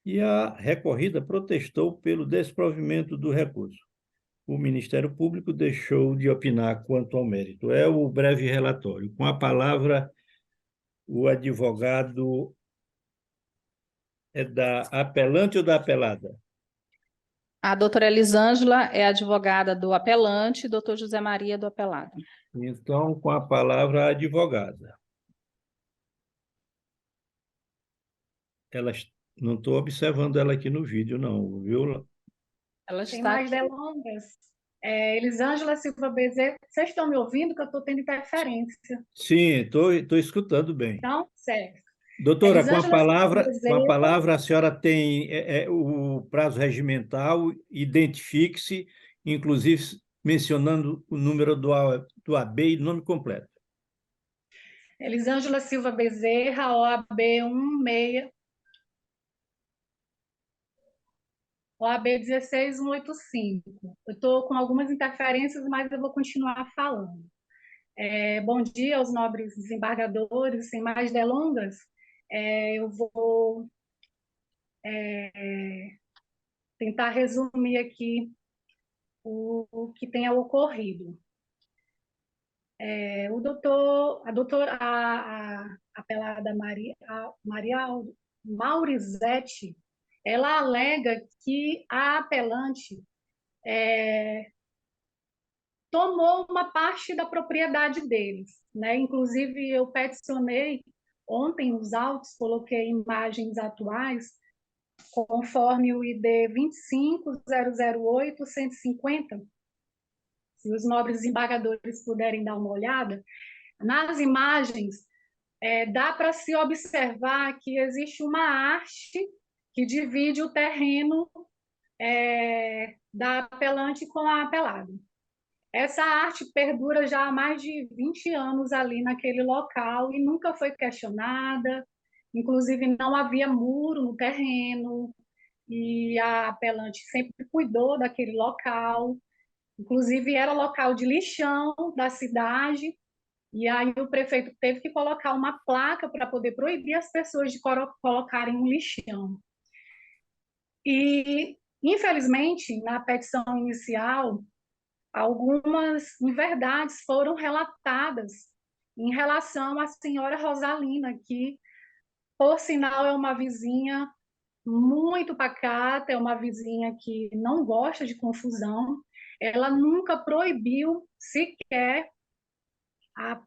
e a recorrida protestou pelo desprovimento do recurso. O Ministério Público deixou de opinar quanto ao mérito. É o breve relatório. Com a palavra, o advogado é da apelante ou da apelada? A doutora Elisângela é advogada do apelante, doutor José Maria do apelado. Então, com a palavra, a advogada. Não estou observando ela aqui no vídeo, não, viu? Ela Sem está mais aqui. delongas, Elisângela Silva Bezerra, vocês estão me ouvindo que eu estou tendo interferência? Sim, estou escutando bem. Então, certo. Doutora, com Elisângela Silva a Bezerra, palavra a senhora tem o prazo regimental, identifique-se, inclusive mencionando o número do AB e nome completo. Elisângela Silva Bezerra, OAB 16185. Eu estou com algumas interferências, mas eu vou continuar falando. Bom dia aos nobres desembargadores. Sem mais delongas, eu vou tentar resumir aqui o que tenha ocorrido. A apelada Maria Maurizete, ela alega que a apelante tomou uma parte da propriedade deles, né? Inclusive, eu peticionei ontem os autos, coloquei imagens atuais, conforme o ID 25.008.150, se os nobres desembargadores puderem dar uma olhada, nas imagens dá para se observar que existe uma haste que divide o terreno da apelante com a apelada. Essa arte perdura já há mais de 20 anos ali naquele local e nunca foi questionada, inclusive não havia muro no terreno, e a apelante sempre cuidou daquele local, inclusive era local de lixão da cidade, e aí o prefeito teve que colocar uma placa para poder proibir as pessoas de colocarem um lixão. E, infelizmente, na petição inicial, algumas inverdades foram relatadas em relação à senhora Rosalina, que, por sinal, é uma vizinha muito pacata, é uma vizinha que não gosta de confusão. Ela nunca proibiu sequer a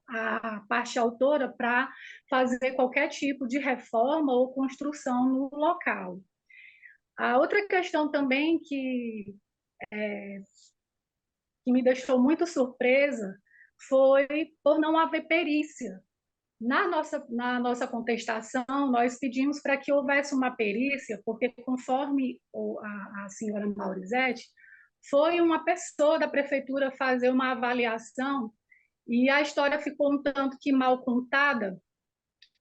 parte autora para fazer qualquer tipo de reforma ou construção no local. A outra questão também que me deixou muito surpresa foi por não haver perícia. Na nossa contestação, nós pedimos para que houvesse uma perícia, porque, conforme a senhora Maurizete, foi uma pessoa da prefeitura fazer uma avaliação e a história ficou um tanto que mal contada,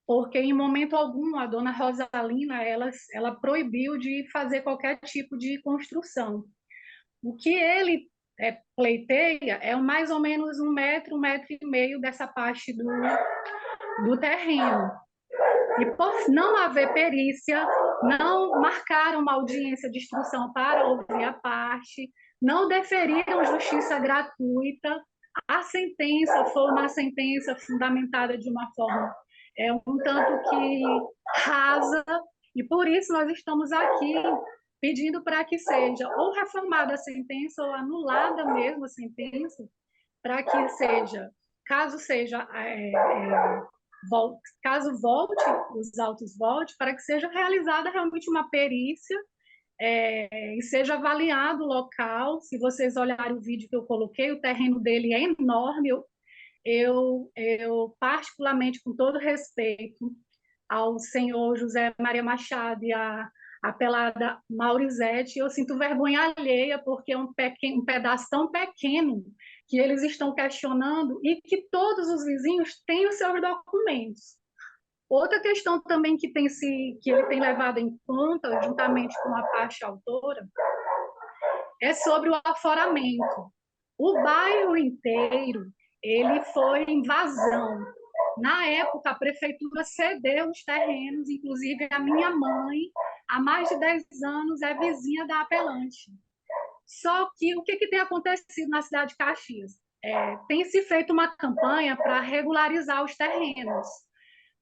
porque, em momento algum, a dona Rosalina ela proibiu de fazer qualquer tipo de construção. O que ele pleiteia é mais ou menos 1 metro e meio dessa parte do terreno. E por não haver perícia, não marcaram uma audiência de instrução para ouvir a parte, não deferiram justiça gratuita. A sentença foi uma sentença fundamentada de uma forma um tanto que rasa, e por isso nós estamos aqui pedindo para que seja ou reformada a sentença ou anulada mesmo a sentença, para que seja, caso volte, os autos volte, para que seja realizada realmente uma perícia e seja avaliado o local. Se vocês olharem o vídeo que eu coloquei, o terreno dele é enorme. Eu particularmente, com todo respeito ao senhor José Maria Machado e a apelada Maurizete, eu sinto vergonha alheia, porque é um pedaço tão pequeno que eles estão questionando e que todos os vizinhos têm os seus documentos. Outra questão também que ele tem levado em conta, juntamente com a parte autora, é sobre o aforamento. O bairro inteiro ele foi invasão. Na época, a prefeitura cedeu os terrenos, inclusive a minha mãe, há mais de 10 anos, é vizinha da apelante. Só que o que tem acontecido na cidade de Caxias? Tem se feito uma campanha para regularizar os terrenos.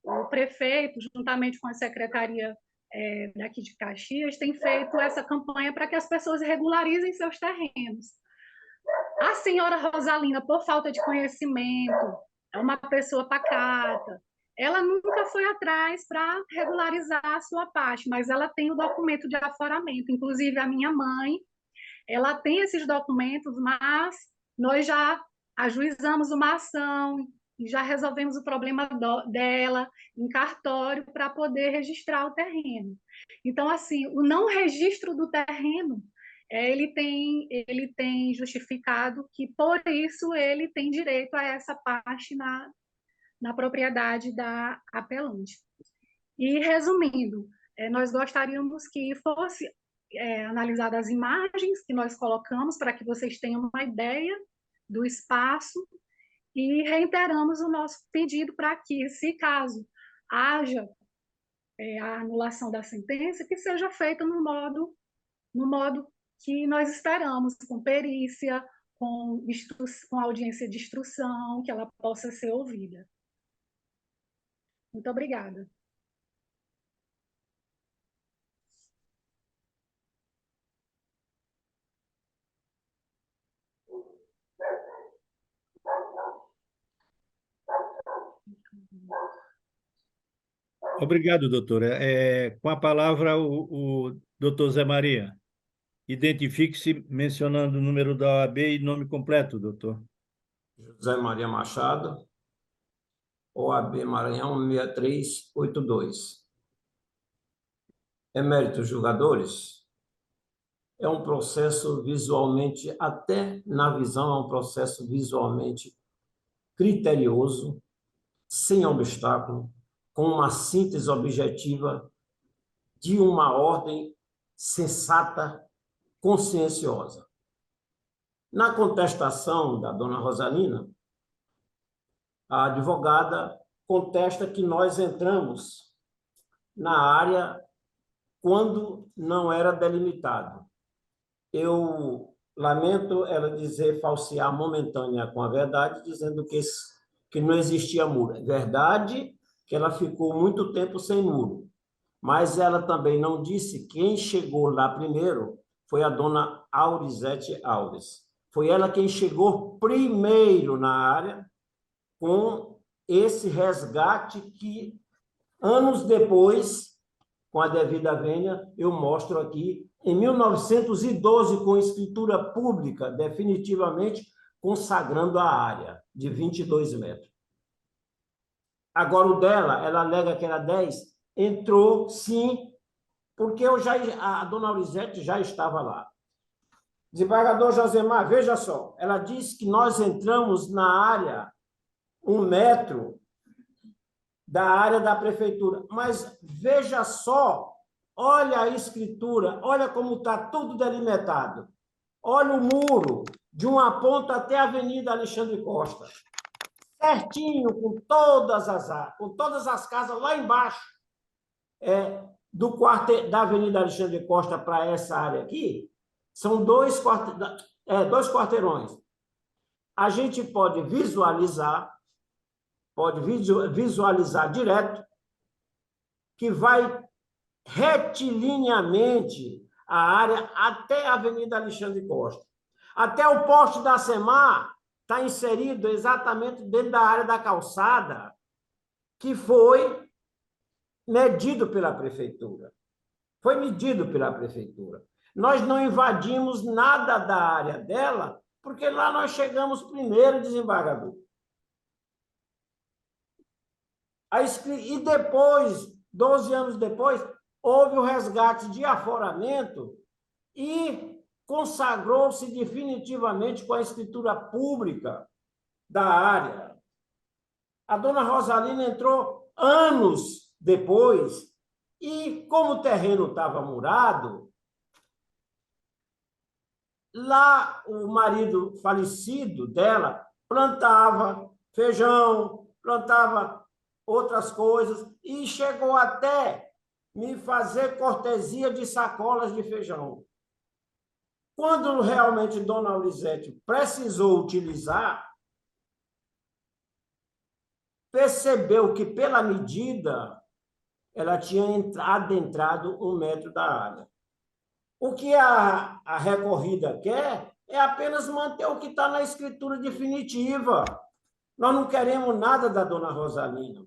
O prefeito, juntamente com a secretaria daqui de Caxias, tem feito essa campanha para que as pessoas regularizem seus terrenos. A senhora Rosalina, por falta de conhecimento, é uma pessoa pacata, ela nunca foi atrás para regularizar a sua parte, mas ela tem o documento de aforamento. Inclusive, a minha mãe, ela tem esses documentos, mas nós já ajuizamos uma ação e já resolvemos o problema dela em cartório para poder registrar o terreno. Então, assim, o não registro do terreno, ele tem justificado que, por isso, ele tem direito a essa parte na propriedade da apelante. E, resumindo, nós gostaríamos que fosse analisadas as imagens que nós colocamos para que vocês tenham uma ideia do espaço e reiteramos o nosso pedido para que, se caso haja a anulação da sentença, que seja feita no modo que nós esperamos, com perícia, com audiência de instrução, que ela possa ser ouvida. Muito obrigada. Obrigado, doutora. Com a palavra, o doutor Zé Maria. Identifique-se mencionando o número da OAB e nome completo, doutor. José Maria Machado, OAB Maranhão 6382. Eméritos julgadores, é um processo visualmente, até na visão, é um processo visualmente criterioso, sem obstáculo, com uma síntese objetiva de uma ordem sensata, conscienciosa. Na contestação da dona Rosalina, a advogada contesta que nós entramos na área quando não era delimitado. Eu lamento ela dizer, falsear momentânea com a verdade, dizendo que não existia muro. É verdade que ela ficou muito tempo sem muro, mas ela também não disse quem chegou lá primeiro foi a dona Aurizete Alves. Foi ela quem chegou primeiro na área com esse resgate que, anos depois, com a devida vênia, eu mostro aqui, em 1912, com escritura pública, definitivamente consagrando a área de 22 metros. Agora, o dela, ela alega que era 10, entrou, sim, porque a dona Aurizete já estava lá. Desembargador Josemar, veja só, ela disse que nós entramos na área 1 metro da área da prefeitura, mas veja só, olha a escritura, olha como está tudo delimitado. Olha o muro, de uma ponta até a Avenida Alexandre Costa. Certinho, com todas as casas lá embaixo, da Avenida Alexandre Costa para essa área aqui, são dois quarteirões. A gente pode visualizar direto, que vai retilinhamente a área até a Avenida Alexandre Costa. Até o poste da Semar está inserido exatamente dentro da área da calçada, que foi medido pela prefeitura. Foi medido pela prefeitura. Nós não invadimos nada da área dela, porque lá nós chegamos primeiro, desembargador. E depois, 12 anos depois, houve o resgate de aforamento e consagrou-se definitivamente com a escritura pública da área. A dona Rosalina entrou anos depois e, como o terreno estava murado, lá o marido falecido dela plantava feijão, plantava outras coisas e chegou até me fazer cortesia de sacolas de feijão. Quando realmente dona Aurizete precisou utilizar, percebeu que, pela medida, ela tinha adentrado 1 metro da área. O que a recorrida quer é apenas manter o que está na escritura definitiva. Nós não queremos nada da dona Rosalina.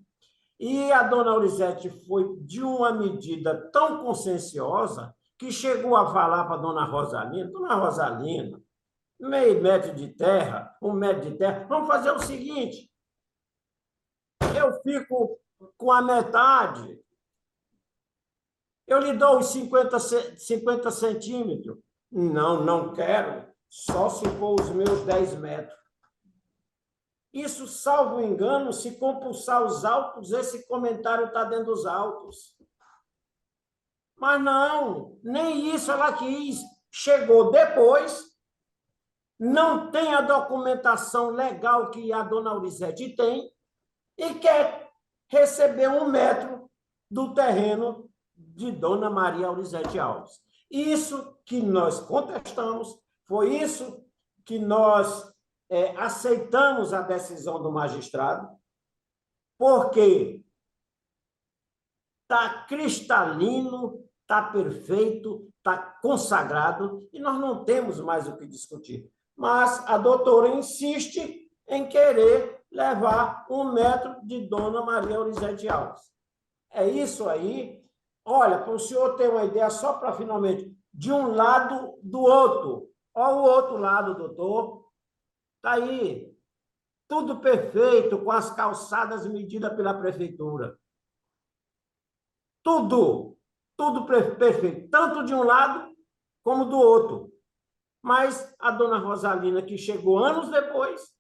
E a dona Aurizete foi de uma medida tão conscienciosa que chegou a falar para dona Rosalina, meio metro de terra, 1 metro de terra, vamos fazer o seguinte, eu fico com a metade, eu lhe dou os 50 centímetros. Não, não quero, só se for os meus 10 metros. Isso, salvo engano, se compulsar os autos, esse comentário está dentro dos autos. Mas não, nem isso ela quis. Chegou depois, não tem a documentação legal que a dona Aurizete tem e quer receber 1 metro do terreno de dona Maria Aurizete Alves. Isso que nós contestamos, foi isso que nós aceitamos a decisão do magistrado, porque está cristalino, está perfeito, está consagrado, e nós não temos mais o que discutir. Mas a doutora insiste em querer levar 1 metro de dona Maria Aurizete Alves. É isso aí. Olha, para o senhor ter uma ideia, só para finalmente, de um lado do outro. Olha o outro lado, doutor. Está aí. Tudo perfeito, com as calçadas medidas pela prefeitura. Tudo perfeito, tanto de um lado como do outro. Mas a dona Rosalina, que chegou anos depois,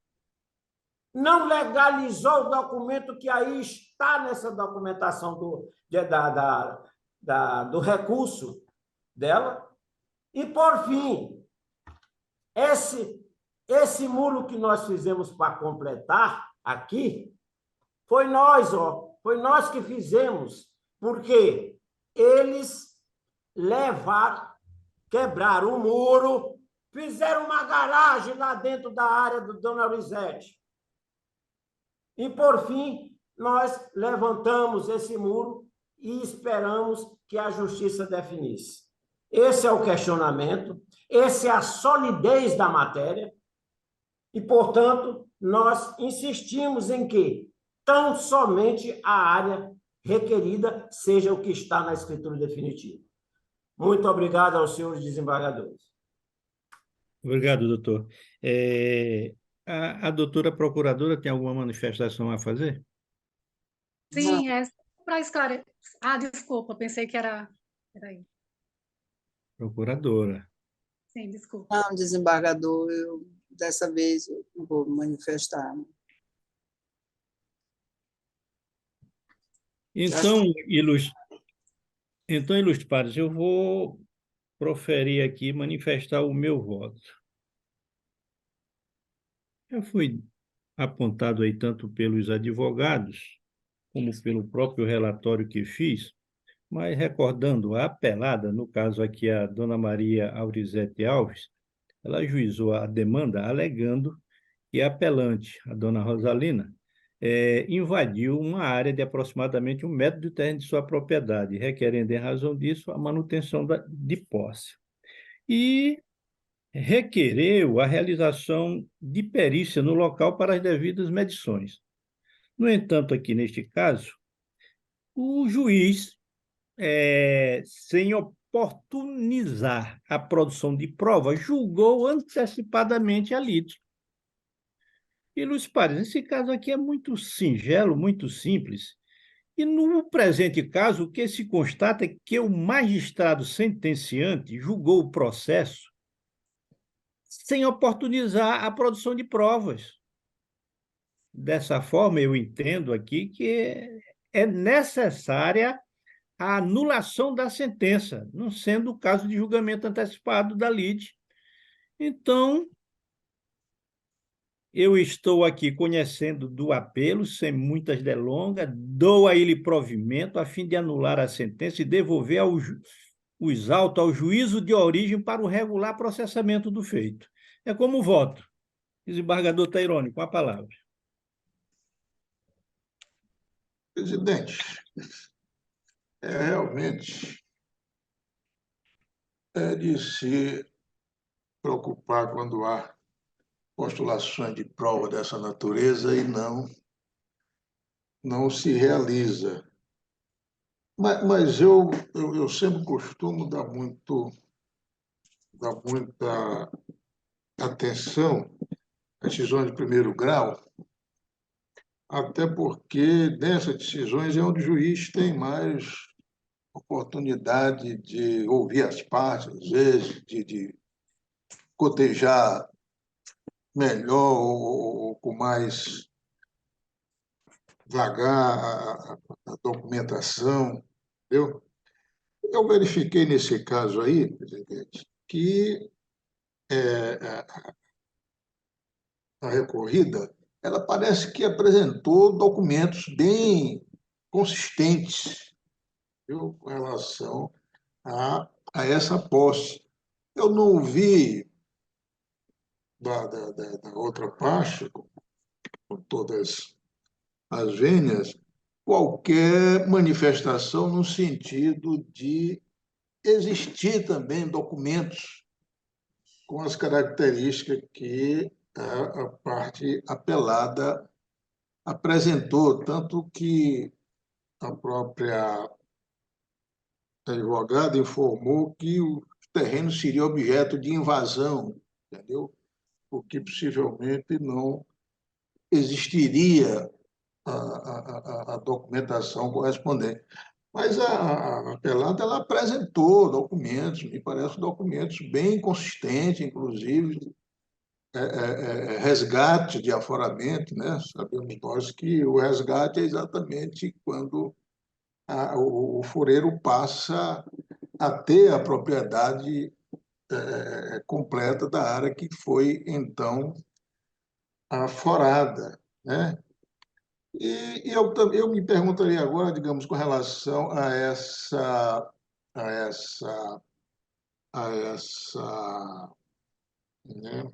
não legalizou o documento que aí está nessa documentação do recurso dela. E, por fim, esse muro que nós fizemos para completar aqui, foi nós que fizemos, porque eles quebraram o muro, fizeram uma garagem lá dentro da área do dona Aurizete. E, por fim, nós levantamos esse muro e esperamos que a justiça definisse. Esse é o questionamento, essa é a solidez da matéria e, portanto, nós insistimos em que tão somente a área requerida seja o que está na escritura definitiva. Muito obrigado aos senhores desembargadores. Obrigado, doutor. A doutora procuradora tem alguma manifestação a fazer? Sim, é para esclarecer. Ah, desculpa, pensei que era aí. Procuradora. Sim, desculpa. Não, desembargador, dessa vez eu não vou manifestar. Então, ilustres pares, eu vou proferir aqui, manifestar o meu voto. Já foi apontado aí tanto pelos advogados, como pelo próprio relatório que fiz, mas recordando a apelada, no caso aqui a dona Maria Aurizete Alves, ela ajuizou a demanda alegando que a apelante, a dona Rosalina, invadiu uma área de aproximadamente 1 metro de terreno de sua propriedade, requerendo, em razão disso, a manutenção de posse. E requereu a realização de perícia no local para as devidas medições. No entanto, aqui neste caso, o juiz, sem oportunizar a produção de provas, julgou antecipadamente a lide. E, Luiz Pares, esse caso aqui é muito singelo, muito simples. E, no presente caso, o que se constata é que o magistrado sentenciante julgou o processo sem oportunizar a produção de provas. Dessa forma, eu entendo aqui que é necessária a anulação da sentença, não sendo o caso de julgamento antecipado da lide. Então, eu estou aqui conhecendo do apelo, sem muitas delongas, dou a ele provimento a fim de anular a sentença e devolver os autos ao juízo de origem para o regular processamento do feito. É como voto. Desembargador Tairone, com a palavra. Presidente, realmente é de se preocupar quando há postulações de prova dessa natureza e não se realiza. Mas eu sempre costumo dar muita atenção às decisões de primeiro grau, até porque nessas decisões é onde o juiz tem mais oportunidade de ouvir as partes, às vezes, de cotejar melhor ou com mais vagar a documentação, entendeu? Eu verifiquei nesse caso aí, presidente, que a recorrida, ela parece que apresentou documentos bem consistentes, viu, com relação a essa posse. Eu não vi da outra parte, com todas as vênias, qualquer manifestação no sentido de existir também documentos com as características que a parte apelada apresentou, tanto que a própria advogada informou que o terreno seria objeto de invasão, entendeu? Porque possivelmente não existiria a documentação correspondente. Mas a apelada ela apresentou documentos, me parece documentos bem consistentes, inclusive resgate de aforamento, né? Sabemos nós que o resgate é exatamente quando o fureiro passa a ter a propriedade completa da área que foi, então, aforada, né? E eu me perguntaria agora, digamos, com relação a essa, a essa, né,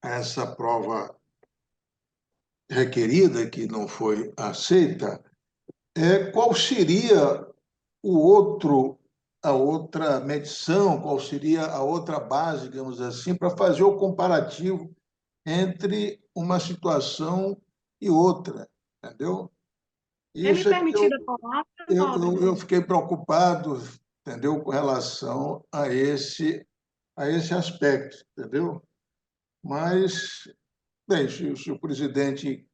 a essa prova requerida que não foi aceita, qual seria a outra medição, qual seria a outra base, digamos assim, para fazer o comparativo entre uma situação e outra, entendeu? É me Isso é que permitida falar, nobre? eu fiquei preocupado, entendeu, com relação a esse aspecto, entendeu? Mas, bem, se o presidente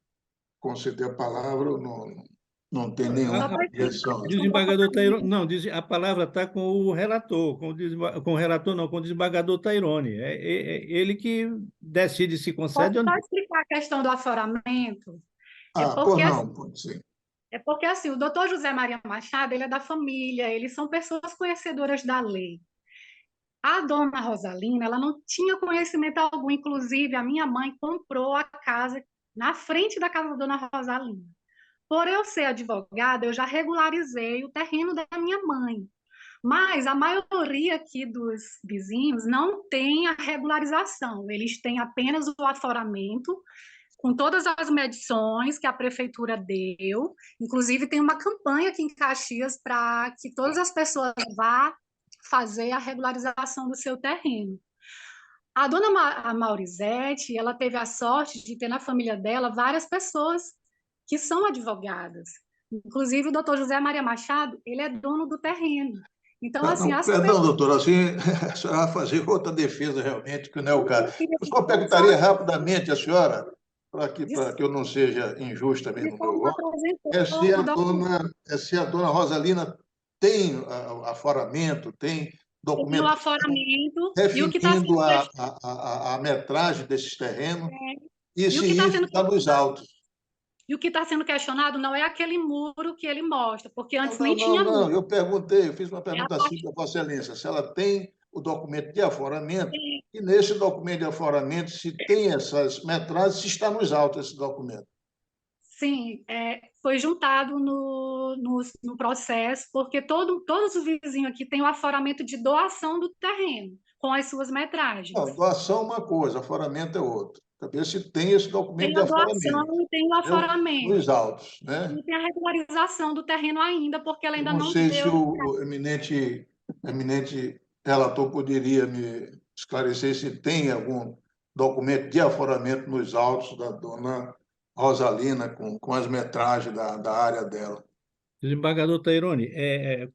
conceder a palavra, eu não tem Só nenhuma para explicar objeção. a questão do Desembargador aforamento. Tairone, não, a palavra está com o relator, com o relator não, com o desembargador Tairone. Ele que decide se Posso concede ou só não. explicar a questão do aforamento? É Pois porque, não, pode ser. o doutor José Maria Machado, ele é da família, eles são pessoas conhecedoras da lei. A dona Rosalina, ela não tinha conhecimento algum, inclusive a minha mãe comprou a casa na frente da casa da dona Rosalina. Por eu ser advogada, eu já regularizei o terreno da minha mãe. Mas a maioria aqui dos vizinhos não tem a regularização, eles têm apenas o aforamento, com todas as medições que a prefeitura deu. Inclusive, tem uma campanha aqui em Caxias para que todas as pessoas vá fazer a regularização do seu terreno. A dona Maurizete, ela teve a sorte de ter na família dela várias pessoas que são advogadas. Inclusive, o doutor José Maria Machado, ele é dono do terreno. Então, assim, Não, as perdão, pessoas... doutor, assim, a senhora vai fazer outra defesa realmente, que não é o caso. Eu só Só, perguntaria rapidamente à senhora, para de, que eu não seja injusto também no meu como voto, apresentou o documento. se a dona Rosalina tem aforamento, tem Tem o documentação aforamento e o que está definindo sendo, a metragem desses terrenos, e e o se que está isso sendo está nos autos. E o que está sendo questionado não é aquele muro que ele mostra, porque Não, antes não, nem não, tinha não. muro. Eu fiz uma É a pergunta parte simples a Vossa Excelência, se ela tem o documento de aforamento, que, e nesse documento de aforamento, se tem essas metragens, se está nos autos esse documento. sim, foi juntado no processo, porque todos os vizinhos aqui têm o aforamento de doação do terreno, com as suas metragens. Não, doação é uma coisa, aforamento é outra. Saber se tem esse documento Tem de a doação aforamento, e tem o entendeu? aforamento. Nos autos, E né? tem a regularização do terreno ainda, porque ela Eu ainda não não sei se deu. o eminente relator poderia me esclarecer se tem algum documento de aforamento nos autos da dona Rosalina com as metragens da área dela. Desembargador Taironi,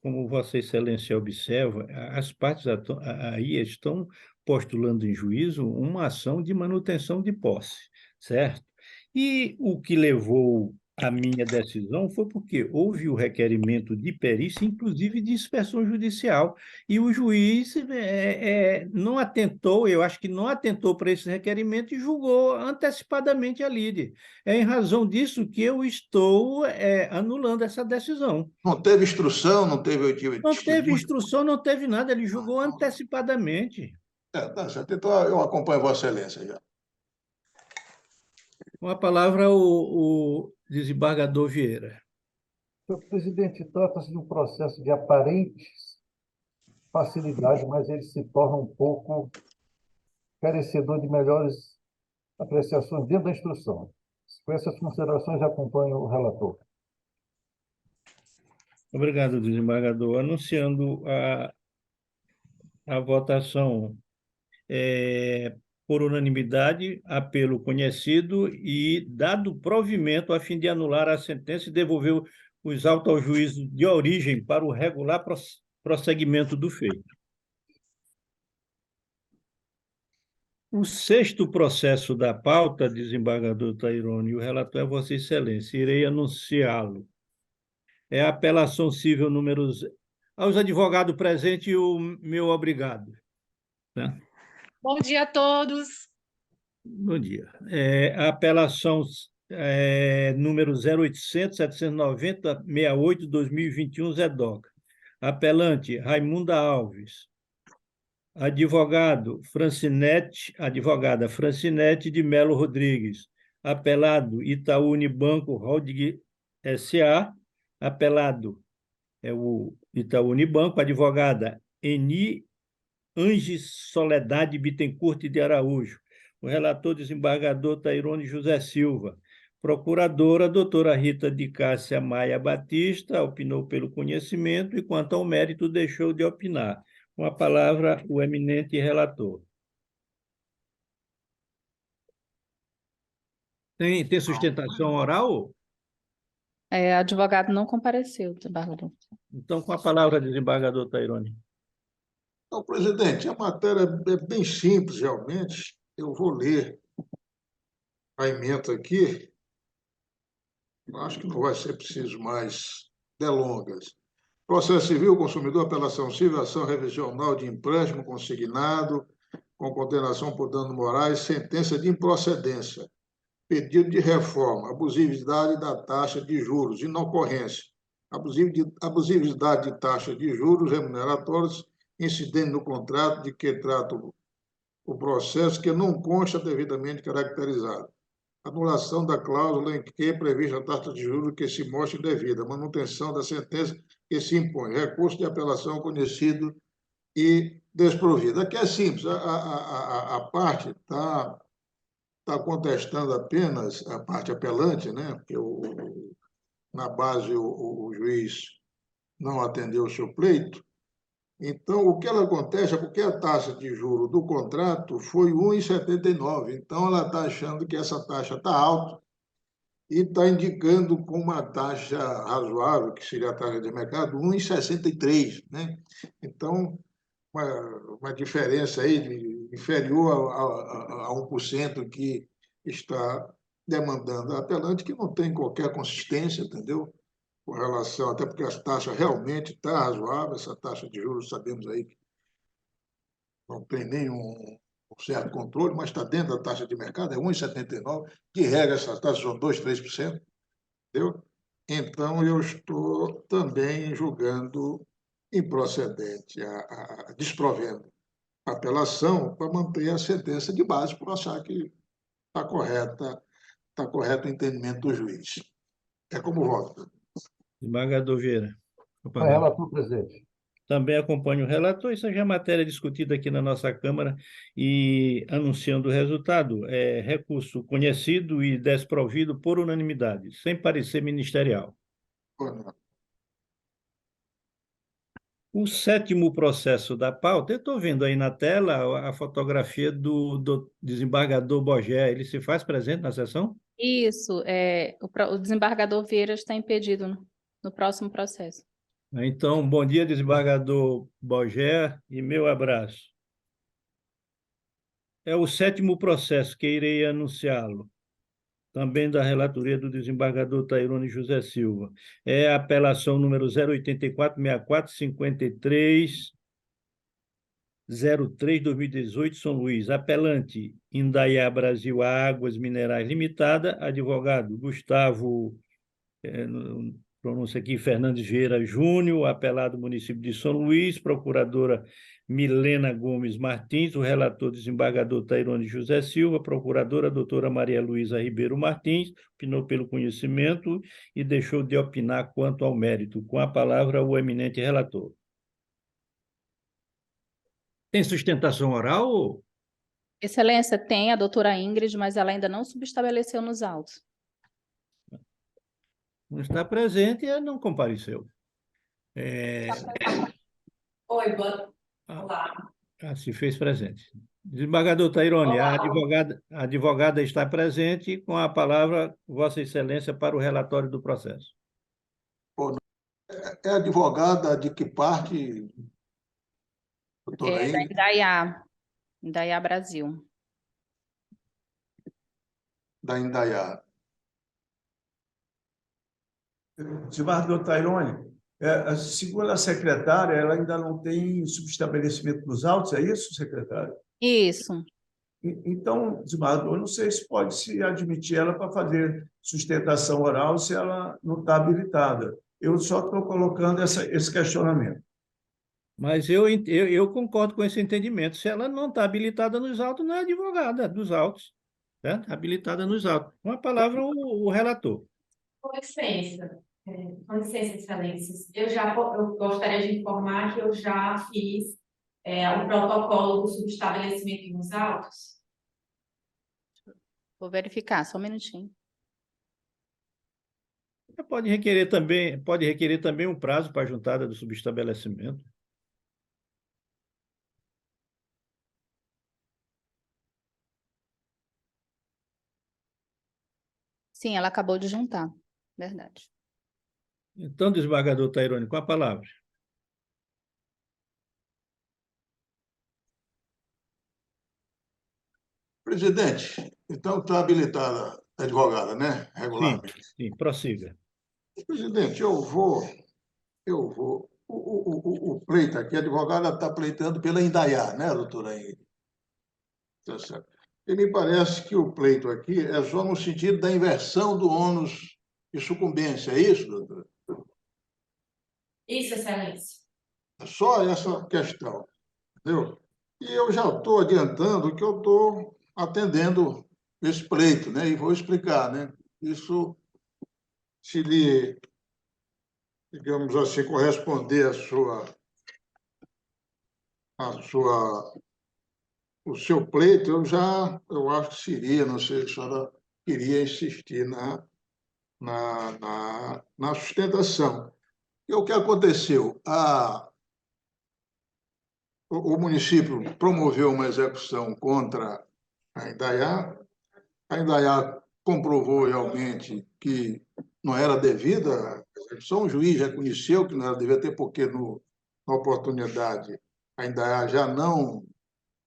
como Vossa Excelência observa, as partes aí estão postulando em juízo uma ação de manutenção de posse, certo? E o que levou à minha decisão foi porque houve o requerimento de perícia, inclusive de inspeção judicial, e o juiz não atentou, eu acho que não atentou para esse requerimento e julgou antecipadamente a lide. É em razão disso que eu estou anulando essa decisão. Não teve instrução, não teve Não teve testemunha? instrução, não teve nada, ele julgou antecipadamente. Tá certo. Então, eu acompanho Vossa Excelência já. Com a palavra, o desembargador Vieira. Senhor presidente, trata-se de um processo de aparente facilidade, mas ele se torna um pouco carecedor de melhores apreciações dentro da instrução. Com essas considerações, acompanho o relator. Obrigado, desembargador. Anunciando a votação por unanimidade, apelo conhecido e dado provimento a fim de anular a sentença e devolver os autos ao juízo de origem para o regular prosseguimento do feito. O sexto processo da pauta, desembargador Taironi, o relator é Vossa Excelência, irei anunciá-lo. É a apelação civil número... Aos advogados presentes, o meu obrigado. Né? Bom dia a todos. Bom dia. A apelação número 0800-790-68-2021, ZEDOC. Apelante, Raimunda Alves. Advogada Francinete de Melo Rodrigues. Apelado, Itaú Unibanco Holding S.A. Apelado, o Itaú Unibanco. Advogada, Eni Anges Soledade Bittencourt de Araújo. O relator, desembargador Taironi José Silva. Procuradora, doutora Rita de Cássia Maia Batista, opinou pelo conhecimento e, quanto ao mérito, deixou de opinar. Com a palavra, o eminente relator. Tem sustentação oral? Advogado não compareceu, desembargador. Então, com a palavra, desembargador Taironi. Então, presidente, a matéria é bem simples, realmente. Eu vou ler a ementa aqui. Acho que não vai ser preciso mais delongas. Processo civil, consumidor, apelação civil, ação revisional de empréstimo consignado, com condenação por danos morais, sentença de improcedência, pedido de reforma, abusividade da taxa de juros, inocorrência, abusividade de taxa de juros remuneratórios, incidente no contrato de que trata o processo que não consta devidamente caracterizado. Anulação da cláusula em que é prevista a taxa de juros que se mostre indevida, manutenção da sentença que se impõe, recurso de apelação conhecido e desprovido. Aqui é simples, a parte está contestando apenas a parte apelante, né? Porque na base o juiz não atendeu o seu pleito. Então, o que ela contesta é porque a taxa de juros do contrato foi 1,79. Então, ela está achando que essa taxa está alta e está indicando com uma taxa razoável, que seria a taxa de mercado, 1,63, né? Então, uma diferença aí inferior a 1% que está demandando a apelante, que não tem qualquer consistência, entendeu? Com relação, até porque a taxa realmente está razoável, essa taxa de juros sabemos aí que não tem nenhum certo controle, mas está dentro da taxa de mercado, é 1,79, de regra essas taxas são 2%, 3%, entendeu? Então, eu estou também julgando improcedente, desprovendo a apelação para manter a sentença de base, por achar que está correto o entendimento do juiz. É como voto. Desembargador Vieira. Relator, presidente. Também acompanho o relator, isso já é matéria discutida aqui na nossa Câmara e anunciando o resultado, recurso conhecido e desprovido por unanimidade, sem parecer ministerial. O sétimo processo da pauta, eu estou vendo aí na tela a fotografia do desembargador Bogé, ele se faz presente na sessão? Isso, o desembargador Vieira está impedido no próximo processo. Então, bom dia, desembargador Bogé, e meu abraço. É o 7º processo que irei anunciá-lo, também da relatoria do desembargador Tairone José Silva. É a apelação número 084-6453-03-2018, São Luís. Apelante, Indaiá Brasil Águas Minerais Limitada, advogado Gustavo, pronúncia aqui, Fernandes Vieira Júnior, apelado município de São Luís, procuradora Milena Gomes Martins, o relator desembargador Tairone José Silva, procuradora doutora Maria Luísa Ribeiro Martins, opinou pelo conhecimento e deixou de opinar quanto ao mérito. Com a palavra, o eminente relator. Tem sustentação oral? Excelência, tem a doutora Ingrid, mas ela ainda não subestabeleceu nos autos. Não está presente e não compareceu. Oi, olá. Se fez presente. Desembargador Tairone, a advogada está presente. Com a palavra, Vossa Excelência, para o relatório do processo. É advogada de que parte, doutora Da Ingrid? Indaiá Brasil. Da Indaiá. Desembargador Tairone, segundo a secretária, ela ainda não tem subestabelecimento dos autos, é isso, secretária? Isso. Então, desembargador, eu não sei se pode se admitir ela para fazer sustentação oral se ela não está habilitada. Eu só estou colocando esse questionamento. Mas eu concordo com esse entendimento. Se ela não está habilitada nos autos, não é advogada dos autos. Certo? Habilitada nos autos. Com a palavra, o relator. Com licença, excelências. Eu gostaria de informar que eu já fiz o protocolo do subestabelecimento nos autos. Vou verificar, só um minutinho. Pode requerer também um prazo para a juntada do subestabelecimento. Sim, ela acabou de juntar. Verdade. Então, desembargador Tairone, com a palavra. Presidente, então está habilitada a advogada, né? Regularmente. Sim, prossiga. Presidente, eu vou. O pleito aqui, a advogada está pleitando pela Indaiá, né, doutora Ingrid? Tá certo. E me parece que o pleito aqui é só no sentido da inversão do ônus de sucumbência, é isso, doutora? Isso, excelência. É só essa questão, entendeu? E eu já estou adiantando que eu estou atendendo esse pleito, né? E vou explicar, né? Isso, se lhe, digamos assim, corresponder o seu pleito, eu acho que seria, não sei se a senhora queria insistir na sustentação. E o que aconteceu? O município promoveu uma execução contra a Indaiá comprovou realmente que não era devida a execução, o juiz reconheceu que não era devida, até porque, na oportunidade, a Indaiá já não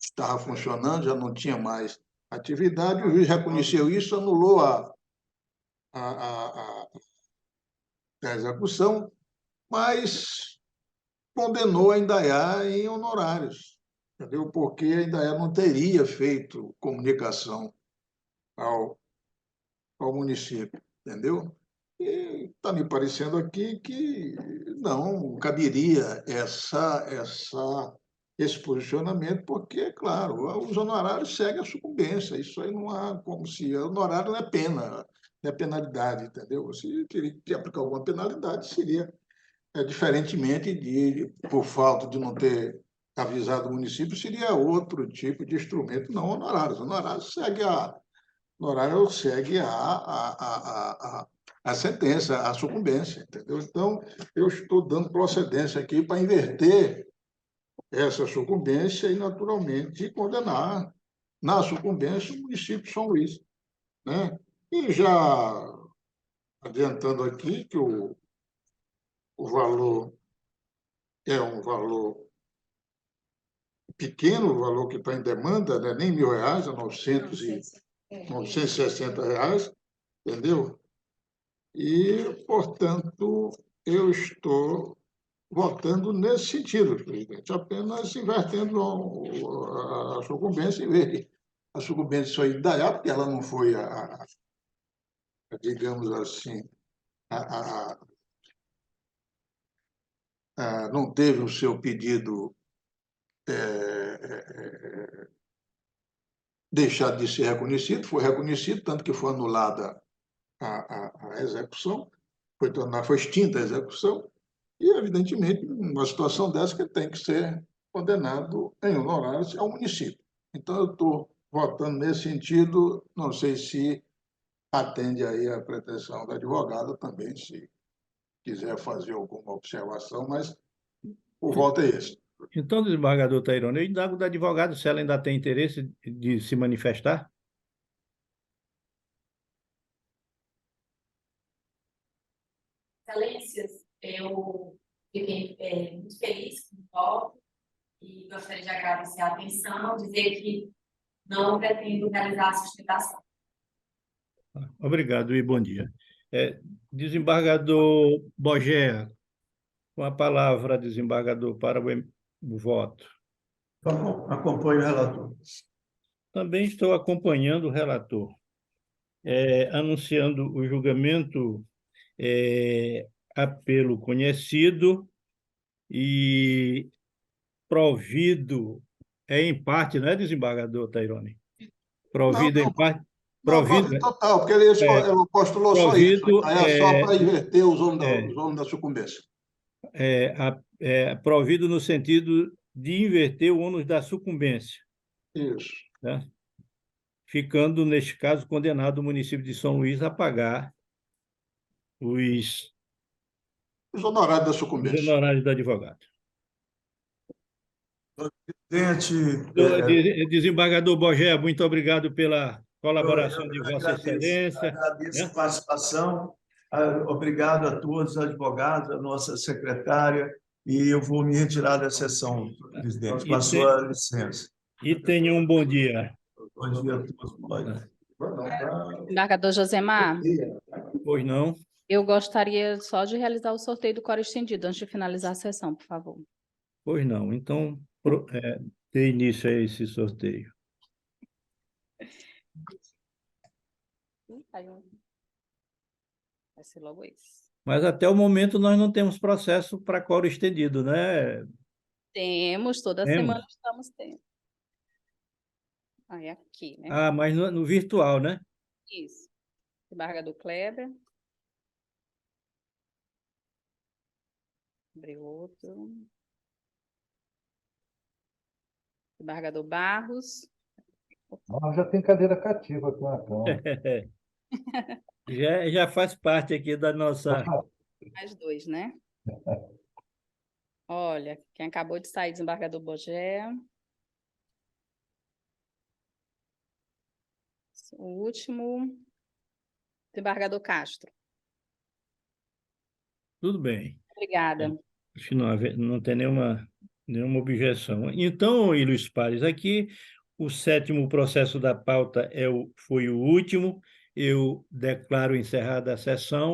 estava funcionando, já não tinha mais atividade, o juiz reconheceu isso, anulou a execução, mas condenou a Indaiá em honorários, entendeu? Porque a Indaiá não teria feito comunicação ao município, entendeu? E está me parecendo aqui que não caberia esse posicionamento, porque, é claro, os honorários seguem a sucumbência, isso aí não há como se... Honorário não é pena, não é penalidade, entendeu? Se teria que aplicar alguma penalidade, seria diferentemente por falta de não ter avisado o município, seria outro tipo de instrumento, não honorários. Honorários segue a sentença, a sucumbência, entendeu? Então, eu estou dando procedência aqui para inverter essa sucumbência e, naturalmente, condenar na sucumbência o município de São Luís, né? E já adiantando aqui que o valor é um valor pequeno, o valor que está em demanda, não é nem R$ 1.000, é 960 reais, entendeu? E, portanto, eu estou votando nesse sentido, presidente, apenas invertendo a sucumbência, em vez de a sucumbência só indaiar, porque ela não foi, digamos assim, não teve o seu pedido deixado de ser reconhecido, foi reconhecido, tanto que foi anulada a execução, foi extinta a execução, e, evidentemente, numa situação dessa, que tem que ser condenado em honorários ao município. Então, eu estou votando nesse sentido, não sei se atende aí a pretensão da advogada também, se quiser fazer alguma observação, mas o voto é esse. Então, desembargador Tairone, eu indago da advogada se ela ainda tem interesse de se manifestar. Excelências, eu fiquei muito feliz com o voto e gostaria de agradecer a atenção, dizer que não pretendo realizar a sustentação. Obrigado e bom dia. Desembargador Bogea, com a palavra, desembargador, para o voto. Acompanho o relator. Também estou acompanhando o relator, anunciando o julgamento apelo conhecido e provido em parte, não é, desembargador Tairone? Provido em parte. Provido total, porque ele postulou só isso. É só para inverter os homens da sucumbência. Provido no sentido de inverter o ônus da sucumbência. Isso. Né? Ficando, neste caso, condenado o município de São Luís a pagar os honorários da sucumbência. Os honorários do advogado. Presidente. Desembargador Bogea, muito obrigado pela colaboração de Vossa Excelência. Agradeço a participação. Obrigado a todos, advogados, a nossa secretária, e eu vou me retirar da sessão, presidente, com a sua licença. E tenha um bom dia. Bom dia a todos. Desembargador Josemar. Pois não. Eu gostaria só de realizar o sorteio do quórum estendido antes de finalizar a sessão, por favor. Pois não. Então, dê início a esse sorteio. Vai ser logo esse. Mas até o momento nós não temos processo para quórum estendido, né? Temos, toda semana estamos tendo. É aqui, né? Mas no virtual, né? Isso. Desembargador Kleber. Abrir outro. Desembargador Barros. Já tem cadeira cativa aqui na Câmara. Já faz parte aqui da nossa... Mais dois, né? Olha, quem acabou de sair, desembargador Bogea. O último, desembargador Castro. Tudo bem. Obrigada. Acho que não tem nenhuma objeção. Então, Ilus Pares, aqui o 7º processo da pauta foi o último. Eu declaro encerrada a sessão.